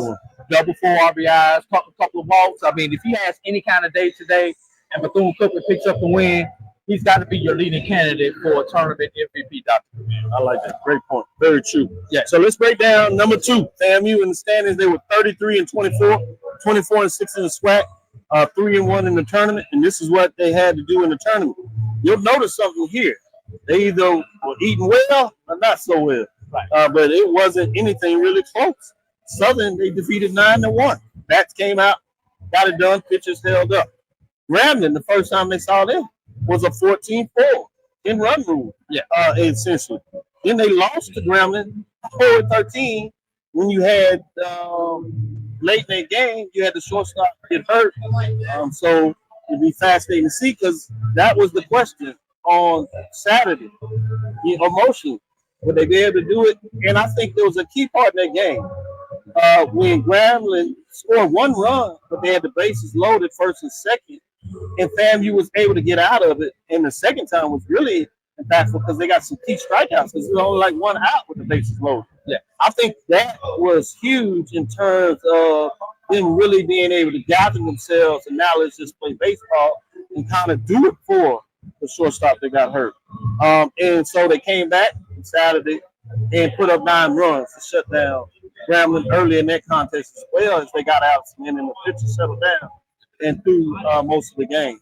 double 4 RBIs, couple of walks. I mean, if he has any kind of day today and Bethune-Cookman picks up the win, he's got to be your leading candidate for a tournament MVP, Dr. I like that. Great point. Very true. Yeah. So let's break down number 2. FAMU in the standings, they were 33 and 24, 24 and 6 in the SWAC, 3 and 1 in the tournament, and this is what they had to do in the tournament. You'll notice something here. They either were eating well or not so well. Right. But it wasn't anything really close. Southern, they defeated 9-1. Bats came out, got it done, pitchers held up. Grambling, the first time they saw them, was a 14-4 in-run rule, essentially. Then they lost to Grambling 4-13 when you had late in that game, you had the shortstop get hurt. So it'd be fascinating to see because that was the question on Saturday. Emotion. Would they be able to do it? And I think there was a key part in that game. When Grambling scored 1 run, but they had the bases loaded first and second, and FAMU was able to get out of it. And the second time was really impactful because they got some key strikeouts because there was only like 1 out with the bases loaded. Yeah, I think that was huge in terms of them really being able to gather themselves and now let's just play baseball and kind of do it for the shortstop that got hurt. And so they came back Saturday and put up 9 runs to shut down Grambling early in that contest as well as they got out and then the pitchers settled down and threw most of the game.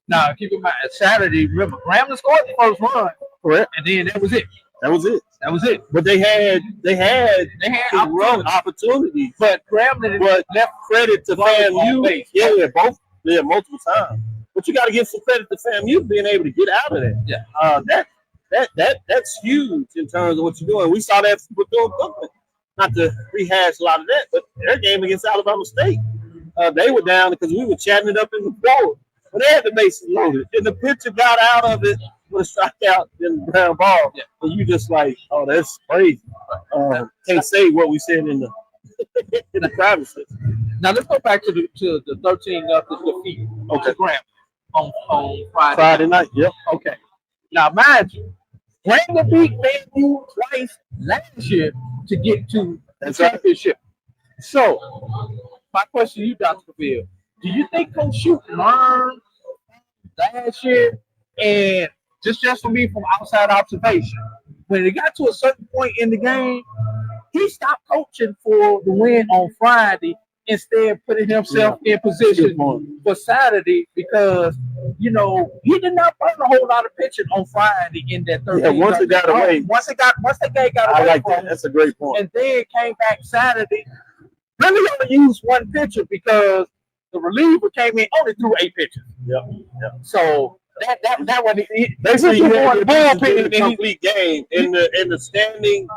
Now, keep in mind, Saturday, remember, Grambling scored the first run. Correct. And then that was it. That was it. That was it. But they had run opportunities. But Grambling left credit to FAMU. Yeah, both. Yeah, multiple times. But you got to give some credit to FAMU being able to get out of that. Yeah. That's huge in terms of what you're doing. We saw that with Bethune-Cookman. Not to rehash a lot of that, but their game against Alabama State, they were down because we were chatting it up in the forward. But they had the bases loaded, and the pitcher got out of it with a strikeout in the ground ball. Yeah. And you just like, oh, that's crazy. Can't say what we said in the privacy. Now let's go back to the 13-0 defeat. Okay, Grambling on Friday night. Yep. Okay. Now mind you, Grambling beat FAMU twice last year to get to the championship. Right. So my question to you, Dr. Cavil, do you think Coach Shute learned last year? And just for me from outside observation, when it got to a certain point in the game, he stopped coaching for the win on Friday, instead putting himself in position for Saturday because, he did not burn a whole lot of pitching on Friday in that 13. Yeah, once it got away. Once the game got away. I like that. That's a great point. And then came back Saturday, really only used 1 pitcher because the reliever came in, only threw 8 pitches. Yep. So that was basically you had the bullpen in a complete game in the standing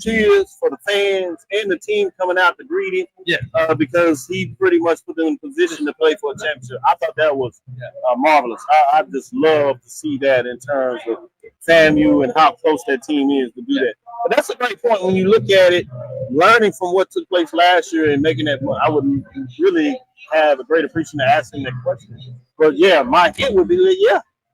cheers for the fans and the team coming out to greet him. Yeah. Because he pretty much put them in position to play for a championship. I thought that was marvelous. I just love to see that in terms of FAMU and how close that team is to do that. But that's a great point when you look at it, learning from what took place last year and making that point. I would really have a great appreciation to asking that question. But yeah, my hit would be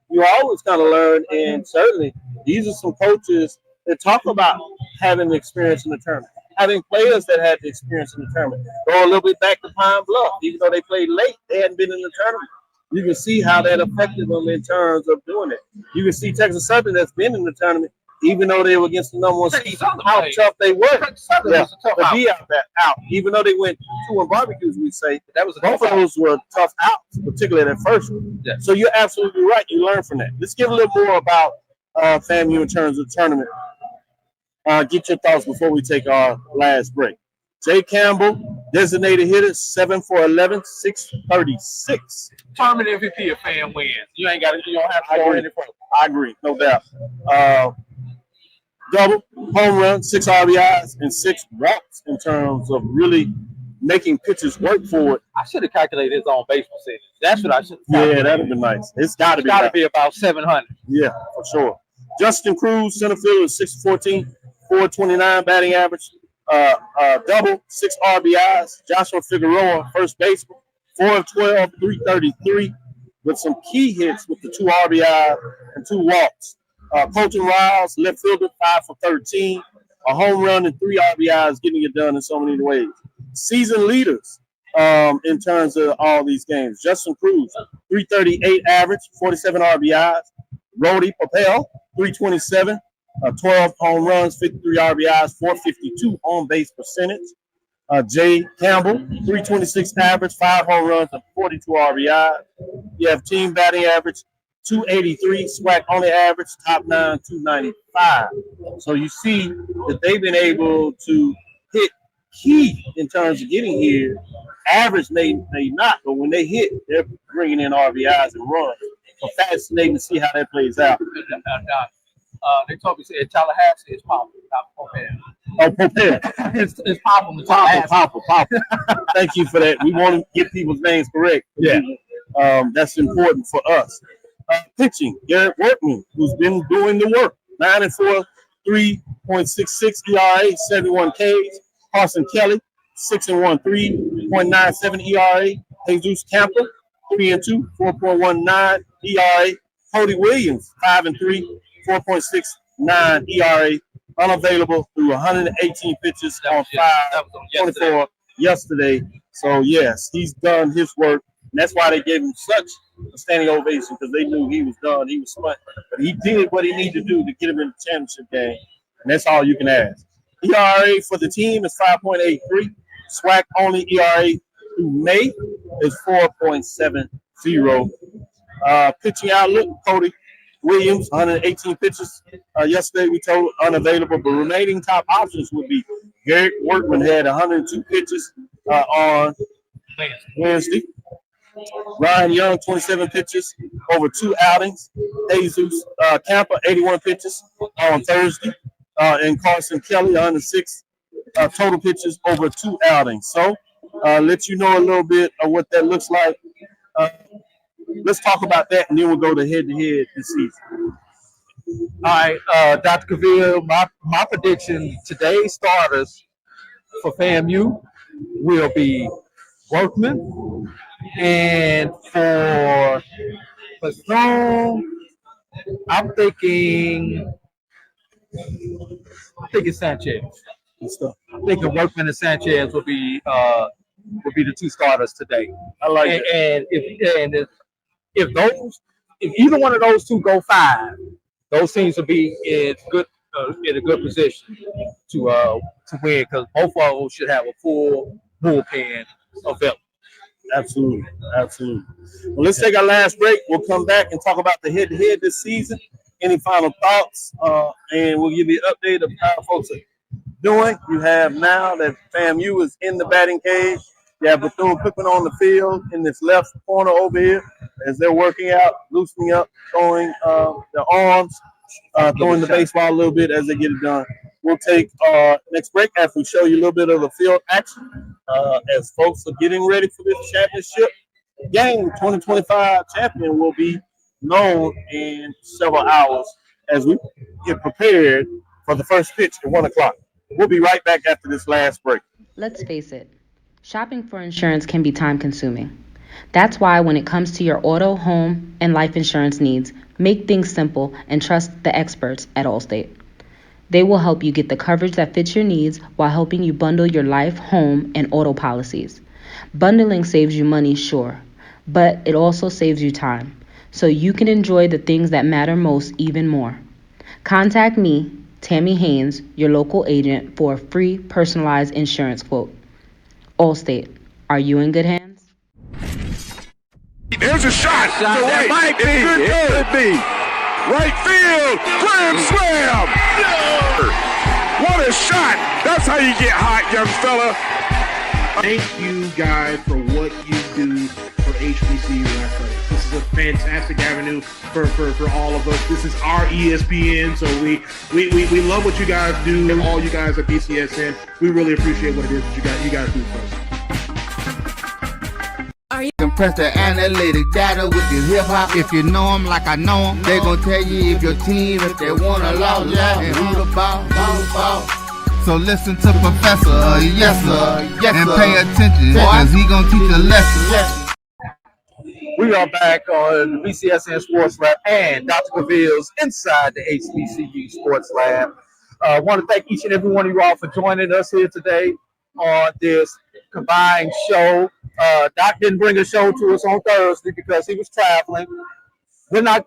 you always kind of learn. And certainly, these are some coaches that talk about having the experience in the tournament, having players that had the experience in the tournament. Go a little bit back to Pine Bluff, even though they played late, they hadn't been in the tournament. You can see how that affected them in terms of doing it. You can see Texas Southern that's been in the tournament, even though they were against the number one seed, how tough they were. Yeah, to be out, even though they went 2-1 barbecues, we say that was both of those were tough outs, particularly that first one. Yeah. So you're absolutely right. You learn from that. Let's give a little more about FAMU in terms of the tournament. Get your thoughts before we take our last break. Jay Campbell, designated hitter, 7 for 11, 636. Tournament MVP if FAM wins. You don't have to go any further. I agree, no doubt. Double, home run, 6 RBIs, and 6 walks in terms of really making pitchers work for it. I should have calculated his own base percentage. That's what I should have calculated. Yeah, that would have been nice. It's got to be about 700. Yeah, for sure. Justin Cruz, center fielder, 6'14", 429 batting average. Double, 6 RBIs. Joshua Figueroa, first baseman, 4 of 12, 333, with some key hits with the 2 RBIs and 2 walks. Colton Riles, left fielder, 5 for 13, a home run and 3 RBIs, getting it done in so many ways. Season leaders in terms of all these games. Justin Cruz, 338 average, 47 RBIs. Rody Papel, 327. 12 home runs, 53 RBIs, 452 on base percentage. Jay Campbell, 326 average, 5 home runs, and 42 RBIs. You have team batting average, 283, SWAC only average, top 9, 295. So you see that they've been able to hit key in terms of getting here. Average may not, but when they hit, they're bringing in RBIs and runs. So fascinating to see how that plays out. They told me in Tallahassee it's Popple, not Popple. Oh, Popple. It's Popple in Tallahassee. Popple. Thank you for that. We want to get people's names correct. Yeah. That's important for us. Pitching, Garrett Workman, who's been doing the work. 9-4, 3.66 ERA, 71 Ks. Carson Kelly, 6-1, 3.97 ERA. Jesus Camper, 3-2, 4.19 ERA. Cody Williams, 5-3, 4.69 ERA. Unavailable through 118 pitches on 5-24 yesterday. So, yes, he's done his work. And that's why they gave him such a standing ovation, because they knew he was done. He was spent. But he did what he needed to do to get him in the championship game. And that's all you can ask. ERA for the team is 5.83. SWAC only ERA through May is 4.70. Pitching outlook, Cody Williams, 118 pitches. Yesterday we told unavailable, but remaining top options would be Garrett Workman had 102 pitches on Wednesday. Ryan Young, 27 pitches over 2 outings. Jesus Camper, 81 pitches on Thursday. And Carson Kelly, 106 total pitches over 2 outings. So let you know a little bit of what that looks like. Let's talk about that, and then we'll go to head-to-head this season. All right, Dr. Cavil, my prediction, today's starters for FAMU will be Workman, and for Strong, I'm thinking Sanchez. I'm thinking Workman and Sanchez will be the 2 starters today. I like it. And if either one of those 2 go 5, those teams will be in a good position to win, because both of them should have a full bullpen available. Absolutely. Well, let's take our last break. We'll come back and talk about the head-to-head this season. Any final thoughts? And we'll give you an update of how folks are doing. You have now that FAMU is in the batting cage. You have Bethune-Cookman on the field in this left corner over here as they're working out, loosening up, throwing their arms, throwing the baseball a little bit as they get it done. We'll take our next break after we show you a little bit of the field action as folks are getting ready for this championship game. 2025 champion will be known in several hours as we get prepared for the first pitch at 1 o'clock. We'll be right back after this last break. Let's face it, shopping for insurance can be time-consuming. That's why when it comes to your auto, home, and life insurance needs, Make things simple and trust the experts at Allstate. They will help you get the coverage that fits your needs while helping you bundle your life, home, and auto policies. Bundling saves you money, sure, but it also saves you time, so you can enjoy the things that matter most even more. Contact me, Tammy Haynes, your local agent, for a free personalized insurance quote. Allstate, are you in good hands? There's a shot. To right. Might be. It could be. Right field. Grand slam. What a shot. That's how you get hot, young fella. Thank you guys for what you do for HBCU athletics. This is a fantastic avenue for all of us. This is our ESPN, so we love what you guys do. All you guys at BCSN, we really appreciate what it is that you guys do for us. Compress the analytic data with your hip hop. If you know them like I know them, they gon' tell you if your team, if they wanna lose, and who the ball. So listen to Professor, yes sir, and pay attention, cause he gon' teach a lesson. We are back on the BCSN Sports Lab and Dr. Cavil's inside the HBCU Sports Lab. I want to thank each and every one of you all for joining us here today on this combined show. Doc didn't bring a show to us on Thursday because he was traveling. We're not,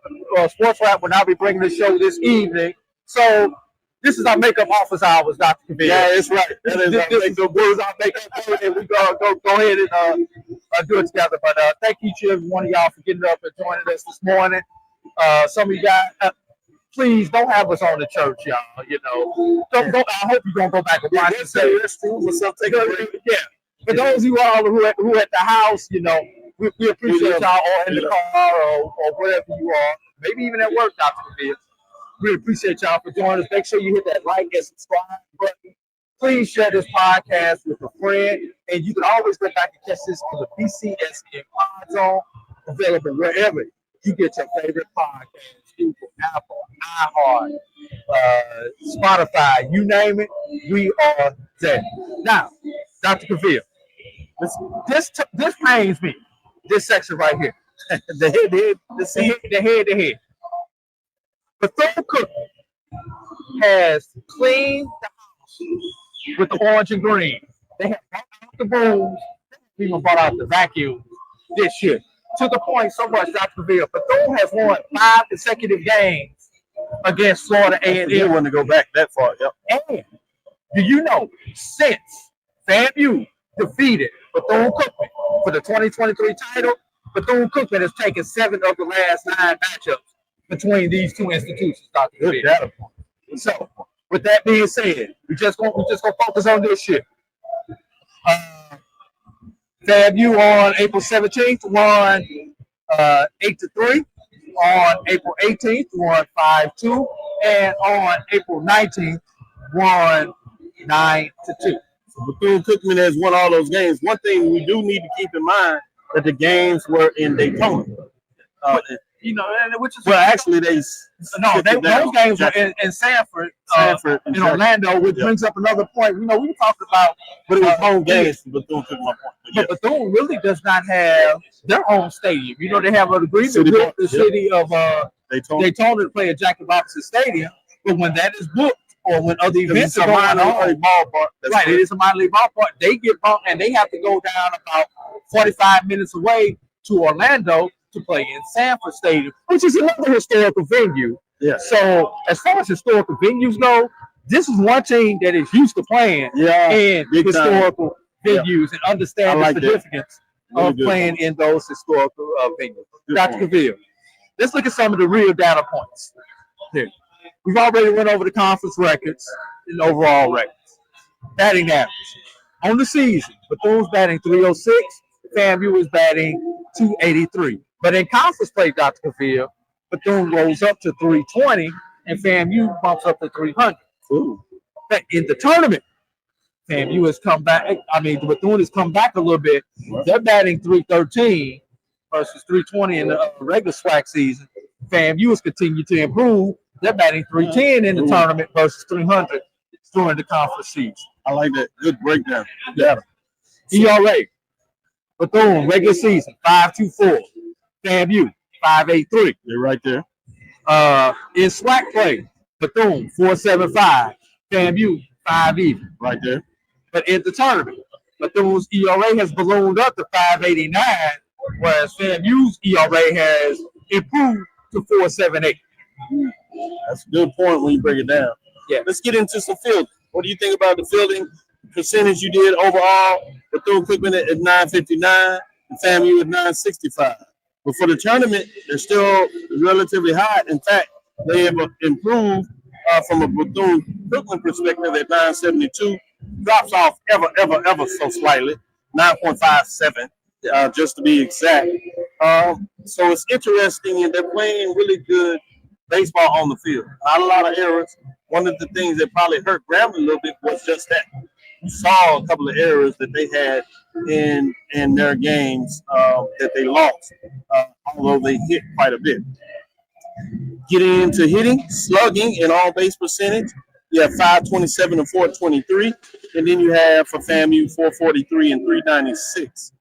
Sports Lab will not be bringing the show this evening. So this is our makeup office hours, Dr. Cavil. Yeah, that's right. This is our makeup hours, and we go ahead and do it together. But thank each and every one of y'all for getting up and joining us this morning. Some of you guys, please don't have us on the church, y'all. You know, I hope you're gonna go back and watch this. Yeah. For those of you all who at the house, you know, we appreciate y'all all in the car or wherever you are, maybe even at work, Dr. Cavil. We appreciate y'all for joining us. Make sure you hit that like and subscribe button. Please share this podcast with a friend, and you can always go back and catch this on the BCSN Pod Zone, available wherever you get your favorite podcast. Google, Apple, iHeart, Spotify, you name it, we are there. Now, Dr. Cavil, this pains me. This section right here, the head. Bethune-Cookman has cleaned the house with the orange and green. They have brought out the brooms, even brought out the vacuum this year. To the point so much, Dr. Cavil, Bethune has won 5 consecutive games against Florida A&M. You want to go back that far, yep. And do you know, since FAMU defeated Bethune-Cookman for the 2023 title, Bethune-Cookman has taken 7 of the last 9 matchups between these two institutions, Dr. Cavil. So, with that being said, we're just gonna focus on this year. FAMU on April 17th won 8-3. On April 18th won 5-2, and on April 19th won 9-2. So Bethune-Cookman has won all those games. One thing we do need to keep in mind that the games were in Daytona. You know, which is actually those games were in Sanford, in Orlando, which brings up another point. You know, we talked about, but it was home games for Bethune-Cookman. But Bethune really does not have their own stadium. You know, they have an agreement with the city of Daytona to play at Jackie Robinson Stadium. But when that is booked, or when other events are going on, it is a minor league ballpark. They get bumped, and they have to go down about 45 minutes away to Orlando to play in Sanford Stadium, which is another historical venue. Yeah. So as far as historical venues go, this is one team that is used to playing in historical venues and understand the significance of playing in those historical venues. Dr. Cavil, let's look at some of the real data points here. We've already went over the conference records and overall records. Batting average. On the season, Bethune's batting 306, FAMU is batting 283. But in conference play, Dr. Cavil, Bethune rolls up to 320 and FAMU bumps up to 300. Ooh. But in the tournament, FAMU has come back. Bethune has come back a little bit. They're batting 313 versus 320 in the regular SWAC season. FAMU has continued to improve. They're batting 310 in the tournament versus 300 during the conference season. I like that. Good breakdown. Yeah. ERA. Bethune, regular season, 5.24. FAMU, 5.83. They're right there. In SWAC play, Bethune 4.75, FAMU 5 even. Right there. But in the tournament, Bethune's ERA has ballooned up to 5.89, whereas FAMU's ERA has improved to 4.78. That's a good point when you break it down. Yeah. Let's get into some fielding. What do you think about the fielding percentage you did overall? Bethune-Cookman at 959 and FAMU at 965. But for the tournament, they're still relatively high. In fact, they have improved from a Bethune-Cookman perspective at 972. Drops off ever so slightly, 9.57, just to be exact. So it's interesting, and they're playing really good baseball on the field. Not a lot of errors. One of the things that probably hurt Grambling a little bit was just that. You saw a couple of errors that they had in their games that they lost, although they hit quite a bit. Getting into hitting, slugging, and all base percentage, you have 527 and 423, and then you have for FAMU 443 and 396.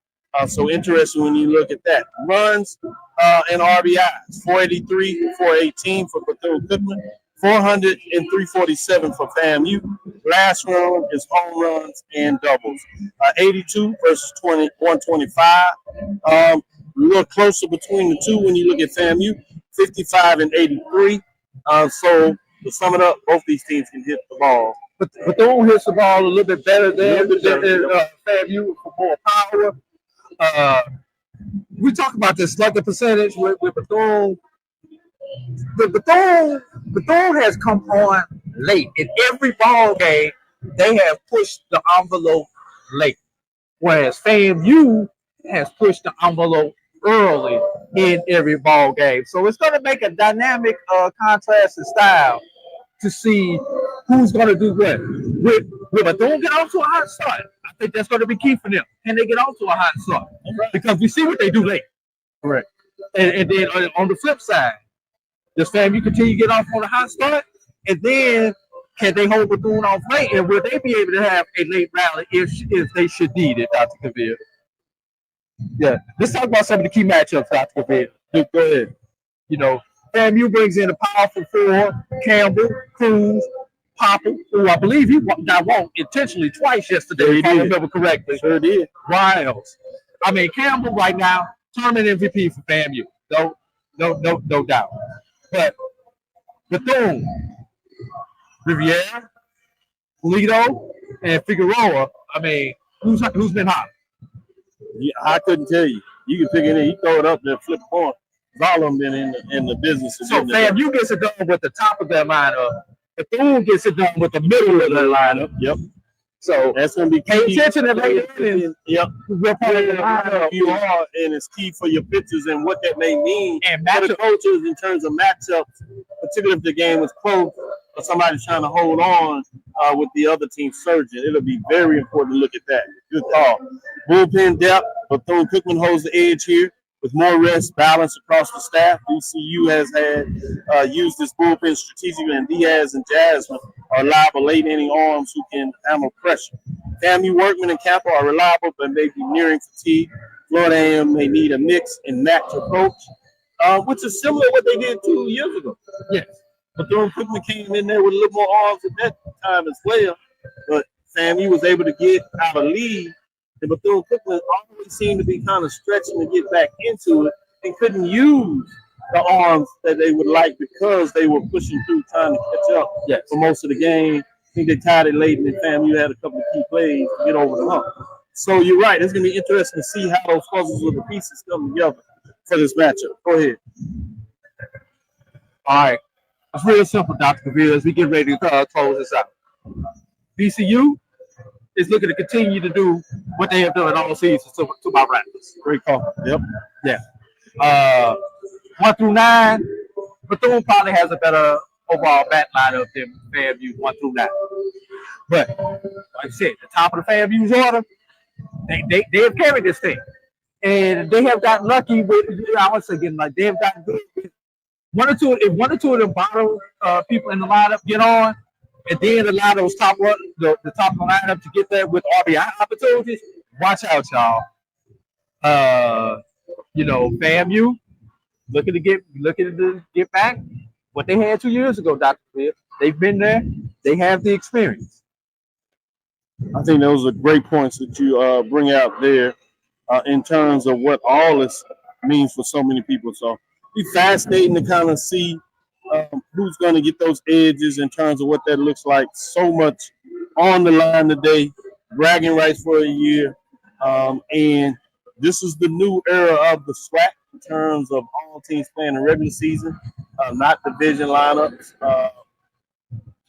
So interesting when you look at that. Runs and RBIs, 483, 418 for Bethune-Cookman, 400 and 347 for FAMU. Last run is home runs and doubles. 82 versus 125. A little closer between the two when you look at FAMU, 55 and 83. So to sum it up, both these teams can hit the ball. But Bethune hits the ball a little bit better than FAMU for more power. We talk about this slugging percentage with Bethune. Bethune has come on late. In every ball game, they have pushed the envelope late. Whereas FAMU has pushed the envelope early in every ball game. So it's going to make a dynamic contrast in style to see who's going to do what. With Bethune get off to a hot start, I think that's going to be key for them. Can they get off to a hot start? Because we see what they do late. Correct. And then on the flip side, does FAMU continue to get off on a hot start? And then can they hold Bethune off late? And will they be able to have a late rally if they should need it, Dr. Cavil? Yeah. Let's talk about some of the key matchups, Dr. Cavil. Go ahead. You know, FAMU brings in a powerful four, Campbell, Cruz, Popper, who I believe he got walked intentionally twice yesterday, if I remember correctly. Sure did. Riles. I mean, Campbell right now, tournament MVP for FAMU. No doubt. But Bethune, Riviera, Polito, and Figueroa, I mean, who's been hot? Yeah, I couldn't tell you. You can pick it in. You throw it up there, flip a coin. All of them been in the business. So FAMU gets it done with the top of their lineup. Bethune gets it done with the middle of their lineup. Yep. So that's going to be key. Pay attention to that. Yep. You are, and it's key for your pitchers and what that may mean for the coaches in terms of matchups, particularly if the game is close or somebody's trying to hold on with the other team surging. It'll be very important to look at that. Good call. Bullpen depth. Bethune-Cookman holds the edge here. With more rest, balance across the staff, HBCU has had used this bullpen strategically, and Diaz and Jasmine are reliable late-inning arms who can handle pressure. FAMU Workman and Campbell are reliable, but may be nearing fatigue. Florida A&M may need a mix and match approach, which is similar to what they did 2 years ago. Yes. Bethune-Cookman came in there with a little more arms at that time as well, but FAMU was able to get out a lead. And Bethune-Cookman always seemed to be kind of stretching to get back into it and couldn't use the arms that they would like because they were pushing through trying to catch up for most of the game. I think they tied it late, and then FAMU had a couple of key plays to get over the hump. So you're right. It's going to be interesting to see how those puzzles of the pieces come together for this matchup. Go ahead. All right. It's real simple, Dr. Cavil, as we get ready to close this out. VCU is looking to continue to do what they have done all season to my Raptors. Great call. Yep. Yeah. 1 through 9, Bethune probably has a better overall bat lineup than FAMU 1 through 9. But like I said, the top of the FAMU's order, they have carried this thing. And they have gotten lucky with, I was thinking, like, they have gotten good. If one or two of them bottom people in the lineup get on, and then allow those the top of the lineup to get there with RBI opportunities, watch out, y'all. FAMU looking to get back. what they had 2 years ago, Dr. Cavil. They've been there. They have the experience. I think those are great points that you bring out there in terms of what all this means for so many people. So it's fascinating to kind of see who's going to get those edges in terms of what that looks like. So much on the line today, bragging rights for a year. And this is the new era of the SWAC in terms of all teams playing the regular season, not division lineups.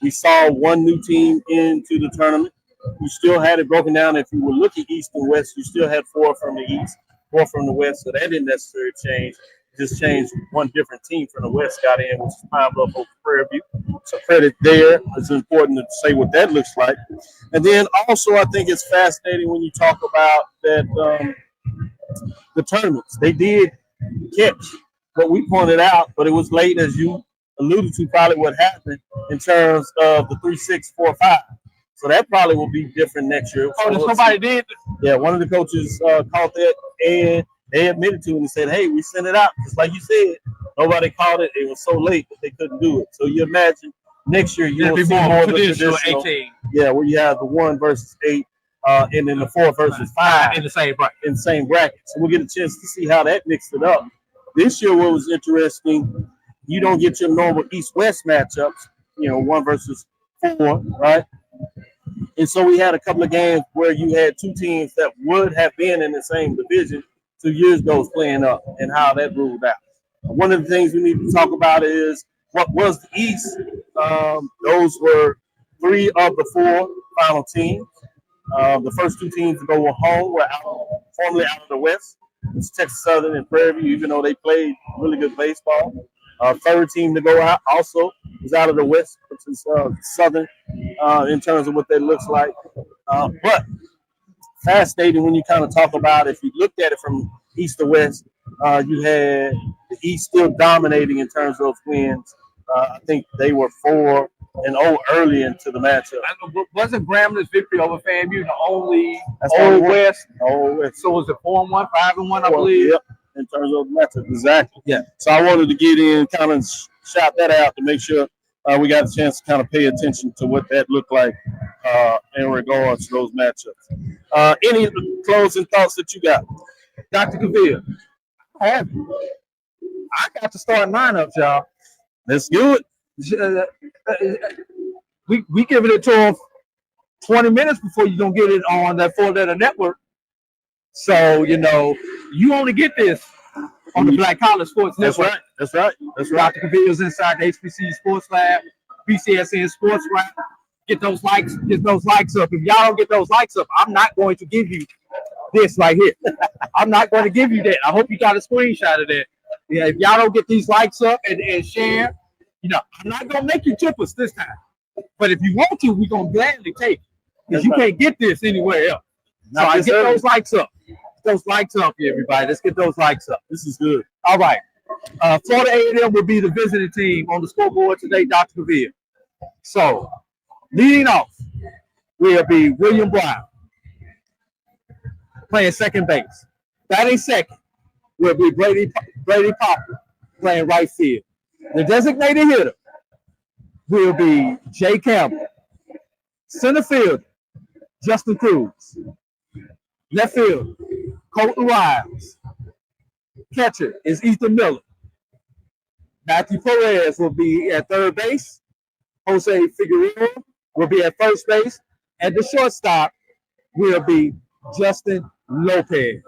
We saw one new team into the tournament. You still had it broken down. If you were looking east and west, you still had 4 from the east, 4 from the west. So that didn't necessarily change. Just changed one different team from the west got in, which is Pine Bluff over Prairie View. So credit there. It's important to say what that looks like. And then also I think it's fascinating when you talk about that the tournaments. They did catch what we pointed out, but it was late, as you alluded to, probably what happened in terms of the 3-6-4-5. So that probably will be different next year. Oh, somebody did? Yeah, one of the coaches caught that, and they admitted to it and said, hey, we sent it out. Just like you said, nobody caught it. It was so late that they couldn't do it. So you imagine next year you'll see more of the traditional 18. Yeah, where you have the 1 versus 8, and then the 4 versus 5 in the same bracket. In the same bracket. So we'll get a chance to see how that mixed it up. This year, what was interesting, you don't get your normal East-West matchups, 1 versus 4, right? And so we had a couple of games where you had 2 teams that would have been in the same division 2 years ago playing up and how that ruled out. One of the things we need to talk about is what was the East. Those were 3 of the 4 final teams. The first 2 teams to go home were formerly out of the West. It's Texas Southern and Prairie View, even though they played really good baseball. Third team to go out also is out of the West, which is Southern in terms of what that looks like. But fascinating when you kind of talk about, if you looked at it from East to West, you had the East still dominating in terms of those wins. I think they were 4-0 early into the matchup. Wasn't Gramblin's victory over FAMU the only Old West? Old West. So was it 4-1, 5-1, I believe? Yep, in terms of the matchup, exactly. Yeah. So I wanted to get in, kind of shout that out to make sure we got a chance to kind of pay attention to what that looked like in regards to those matchups. Any closing thoughts that you got? Dr. Cavil, I got to start lineups, y'all. Let's do it. We giving it to them 20 minutes before you're going to get it on that 4-letter network. So, you only get this on the Black College Sports Network. That's right. Dr. Cavil's inside the HBCU Sports Lab, BCSN Sports Lab. Get those likes up. If y'all don't get those likes up, I'm not going to give you this right here. I'm not going to give you that. I hope you got a screenshot of that. Yeah, if y'all don't get these likes up and share, I'm not going to make you tip us this time. But if you want to, we're going to gladly take it. Because you can't get this anywhere else. So I get those likes up. Those likes up here, everybody. Let's get those likes up. This is good. All right. Florida A&M will be the visiting team on the scoreboard today, Dr. Cavil. So, leading off will be William Brown playing second base. Batting second will be Brady Popper playing right field. The designated hitter will be Jay Campbell. Center field, Justin Cruz. Left field, Colton Riles. Catcher is Ethan Miller. Matthew Perez will be at third base. Jose Figueroa will be at first base. And the shortstop will be Justin Lopez.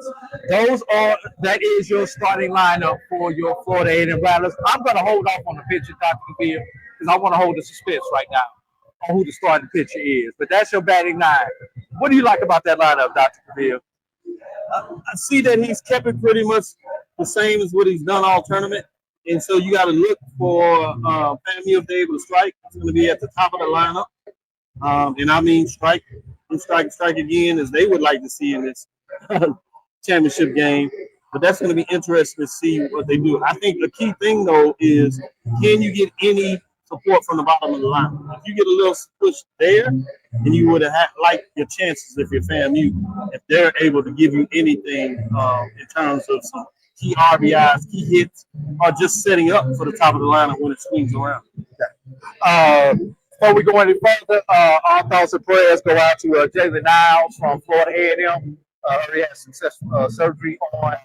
That is your starting lineup for your Florida A&M Rattlers. I'm going to hold off on the pitcher, Dr. Cavil, because I want to hold the suspense right now on who the starting pitcher is. But that's your batting 9. What do you like about that lineup, Dr. Cavil? I see that he's kept it pretty much the same as what he's done all tournament. And so you got to look for FAMU if they're able to strike. It's going to be at the top of the lineup. And I mean strike again, as they would like to see in this championship game. But that's going to be interesting to see what they do. I think the key thing, though, is can you get any support from the bottom of the line? If you get a little push there, and you would have liked your chances if you're FAMU, if they're able to give you anything in terms of some key RBIs, key hits, or just setting up for the top of the lineup when it swings around. Before we go any further, our thoughts and prayers go out to Jalen Niles from Florida A&M. He had successful surgery on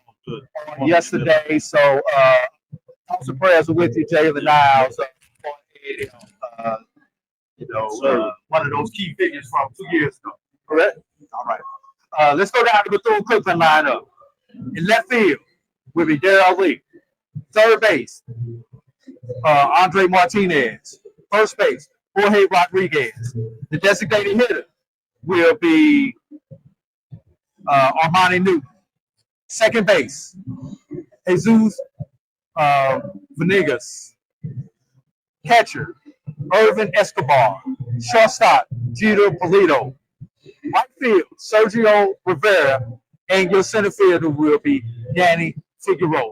yesterday. So thoughts and prayers are with you, Jalen Niles from Florida A&M. One of those key figures from 2 years ago. Correct? All right. Let's go down to the Bethune-Cookman lineup. In left field will be Darrell Lee. Third base, Andre Martinez. First base, Jorge Rodriguez. The designated hitter will be Armani Newton. Second base, Jesus Venegas. Catcher, Irvin Escobar. Shortstop, Jeter Polito. Right field, Sergio Rivera. And your center fielder will be Danny Figueroa.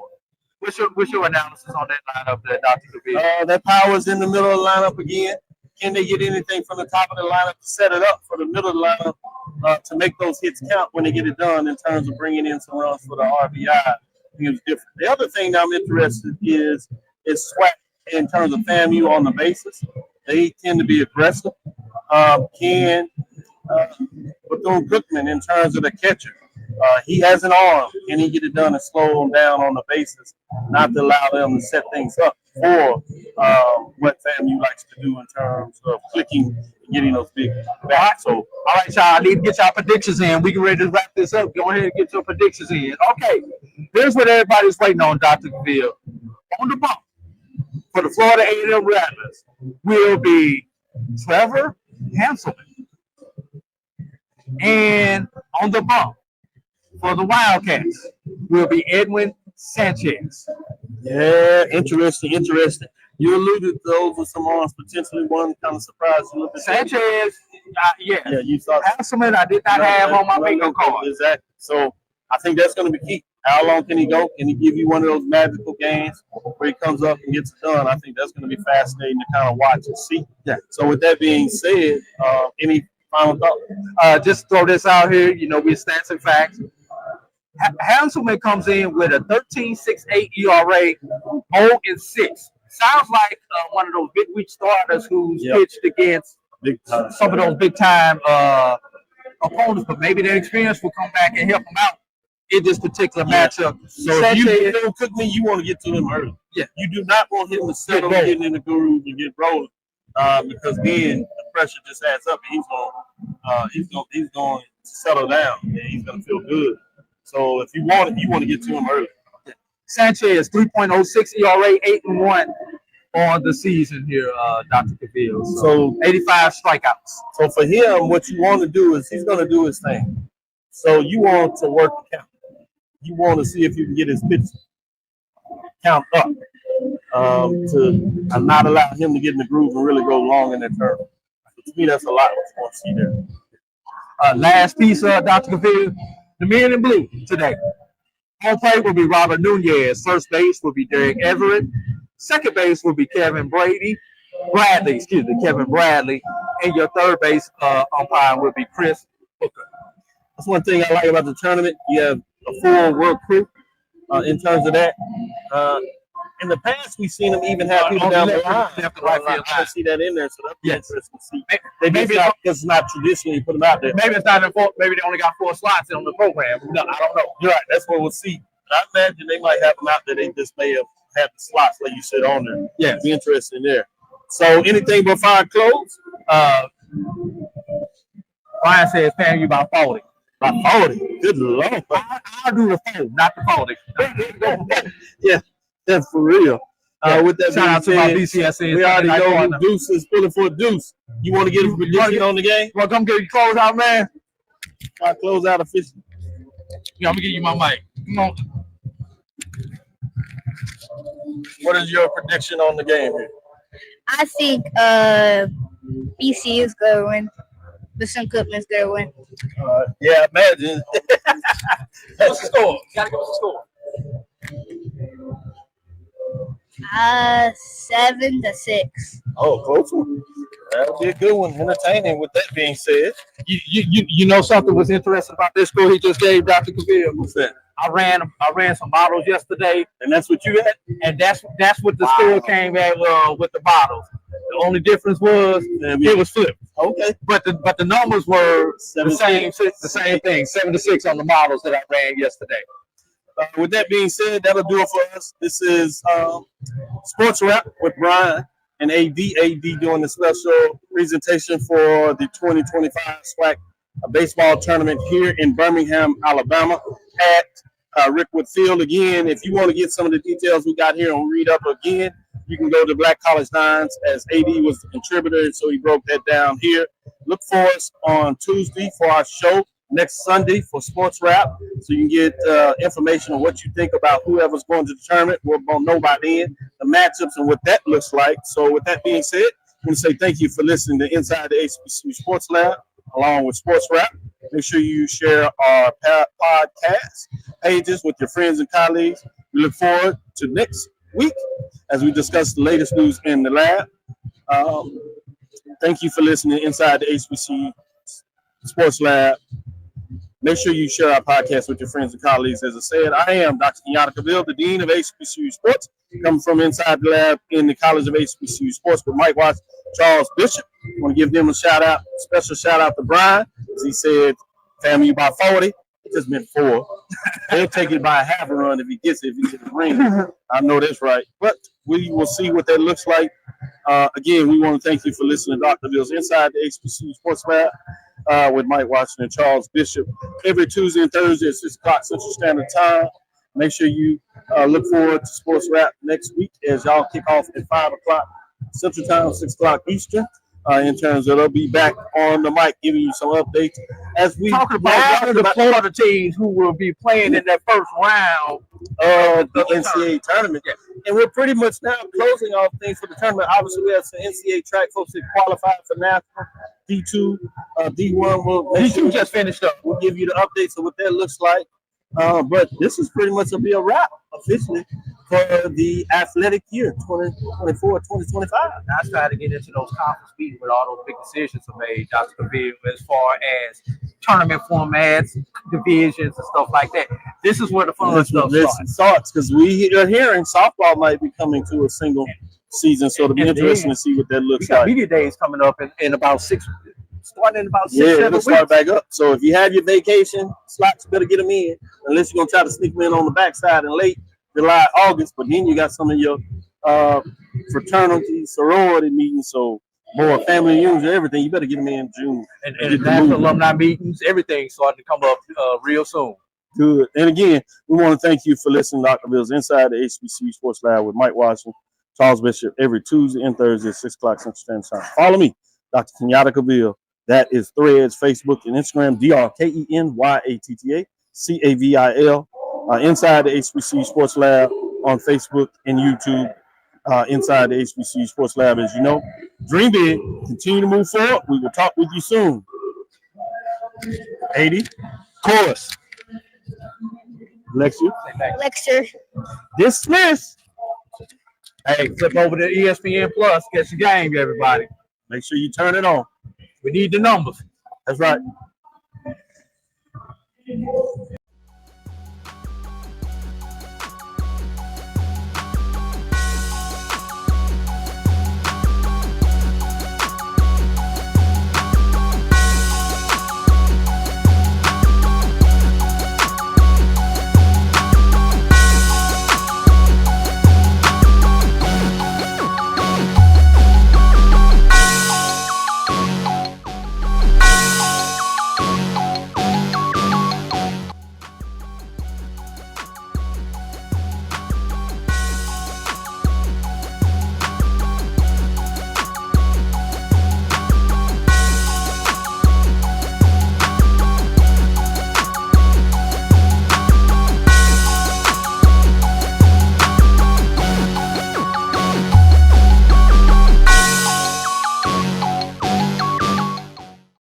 What's your analysis on that lineup there, Dr. Cavil? That power's in the middle of the lineup again. Can they get anything from the top of the lineup to set it up for the middle of the lineup to make those hits count when they get it done in terms of bringing in some runs for the RBI? I think it's different. The other thing that I'm interested is SWAC in terms of FAMU on the bases. They tend to be aggressive. Can Bethune-Cookman in terms of the catcher? He has an arm. Can he get it done and slow him down on the bases, not to allow them to set things up for what FAMU likes to do in terms of clicking and getting those big bats. So, all right, y'all. I need to get y'all predictions in. We can ready to wrap this up. Go ahead and get your predictions in. Okay. Here's what everybody's waiting on, Dr. Cavil. On the bump for the Florida A&M Rattlers will be Trevor Hanselman. And on the bump for the Wildcats will be Edwin Sanchez. yeah, interesting. You alluded to those with some arms, potentially one kind of surprised you a little bit. Sanchez, Yeah, you thought Hanselman, I did not have on my bingo card. Exactly. So I think that's going to be key. How long can he go? Can he give you one of those magical games where he comes up and gets it done? I think that's going to be fascinating to kind of watch and see. Yeah. So with that being said, any final thought? Just throw this out here. We're stats and facts. Hanselman comes in with a 13.68 ERA, 0-6. Sounds like one of those big week starters who's pitched against some of those big time opponents, but maybe their experience will come back and help them out in this particular matchup. So if you don't cook me, you want to get to him early. Yeah. You do not want him to settle getting in the groove and get rolling, because then the pressure just adds up, and he's going to settle down, and he's going to feel good. So if you want it, you want to get to him early. Sanchez, 3.06 ERA, 8-1 on the season here, Dr. Cavil. So 85 strikeouts. So for him, what you want to do is he's going to do his thing. So you want to work the count. You want to see if you can get his pitch count up to not allow him to get in the groove and really go long in that turn. So to me, that's a lot what you want to see there. Last piece, Dr. Cavil, the men in blue today. Home plate will be Robert Nunez. First base will be Derek Everett. Second base will be Kevin Bradley. And your third base umpire will be Chris Booker. That's one thing I like about the tournament. You have a full work crew in terms of that. In the past, we've seen them even have people down the line. I see that in there, so that's interesting to see. Maybe it's not traditionally put them out there. Maybe it's not important. Maybe they only got 4 slots on the program. No, I don't know. You're right. That's what we'll see. I imagine they might have them out there. They just may have had the slots like you said on there. Yeah, it'd be interesting there. So anything before close? Ryan says paying you about 40. About 40. Good Lord. I'll do the 4, not the 40. Yeah, that's for real. With that shout out to my BCSs. We already know who Deuce is pulling for a deuce. You want to get a prediction on the game? Well, come get your close out, man. I'll close out officially. Yeah, I'm gonna give you my mic. Come on. What is your prediction on the game here? I think BC is going to win. Bethune-Cookman's going to win. Yeah, imagine. What's the score? You got to go with the score. 7-6. Oh, close one. That'll be a good one. Entertaining. With that being said, you know something was interesting about this score he just gave, Dr. Cavil? What's that? I ran some bottles yesterday, And that's what you had? and that's what the store came at with the bottles. The only difference was it was flipped. Okay. But the numbers were the same thing, 76 on the models that I ran yesterday. With that being said, that'll do it for us. This is Sports Wrap with Brian and AD doing the special presentation for the 2025 SWAC baseball tournament here in Birmingham, Alabama at Rickwood Field. Again, if you want to get some of the details we got here and read up again, you can go to Black College Nines, as AD was the contributor, so he broke that down here. Look for us on Tuesday for our show, next Sunday for Sports Wrap, so you can get information on what you think about whoever's going to the tournament. We're going to know by then the matchups and what that looks like. So with that being said, I'm going to say thank you for listening to Inside the HBCU Sports Lab, along with Sports Wrap. Make sure you share our podcast pages with your friends and colleagues. We look forward to next week as we discuss the latest news in the lab. Thank you for listening to Inside the HBCU Sports Lab. Make sure you share our podcast with your friends and colleagues. As I said, I am Dr. Kenyatta, Cavil, the Dean of HBCU Sports, coming from inside the lab in the College of HBCU Sports with Mike Watts, Charles Bishop. I want to give them a shout out, special shout out to Brian, as he said, family about 40. It just meant 4. He'll take it by a half a run if he gets the ring. I know that's right. But we will see what that looks like. Again, we want to thank you for listening to Dr. Bill's Inside the HBCU Sports Lab with Mike Watson and Charles Bishop every Tuesday and Thursday at 6 o'clock Central Standard Time. Make sure you look forward to Sports Wrap next week as y'all kick off at 5 o'clock Central Time, 6 o'clock Eastern. In terms of they'll be back on the mic giving you some updates as we talking about one of the Florida teams who will be playing in that first round of the NCAA tournament. And we're pretty much now closing off things for the tournament. Obviously, we have some NCAA track folks that qualified for national. D2, D1 will D2 just finished up. We'll give you the updates of what that looks like. But this is pretty much going to be a wrap officially for the athletic year 2024-2025. I started to get into those conference meetings with all those big decisions are made, Dr. Cavil, as far as tournament formats, divisions, and stuff like that. This is where the fun stuff starts, because we are hearing softball might be coming to a single season, so it'll be interesting to see what that looks like. Media days coming up in about 6. Starting in about 6, 7 it'll start back up. So if you have your vacation slots, you better get them in, unless you're going to try to sneak them in on the backside in late July, August. But then you got some of your fraternity, sorority meetings, so more family reunions and everything. You better get them in June. And national alumni meetings, everything starting to come up real soon. Good. And again, we want to thank you for listening to Dr. Bill's Inside the HBCU Sports Lab with Mike Watson, Charles Bishop, every Tuesday and Thursday at 6 o'clock Central Standard Time. Follow me, Dr. Kenyatta Cavil. That is Threads, Facebook, and Instagram, DrKenyattaCavil, Inside the HBCU Sports Lab on Facebook and YouTube, Inside the HBCU Sports Lab, as you know. Dream big, continue to move forward. We will talk with you soon. 80, chorus. Lecture. Dismiss. Hey, flip over to ESPN Plus, catch the game, everybody. Make sure you turn it on. We need the numbers. That's right.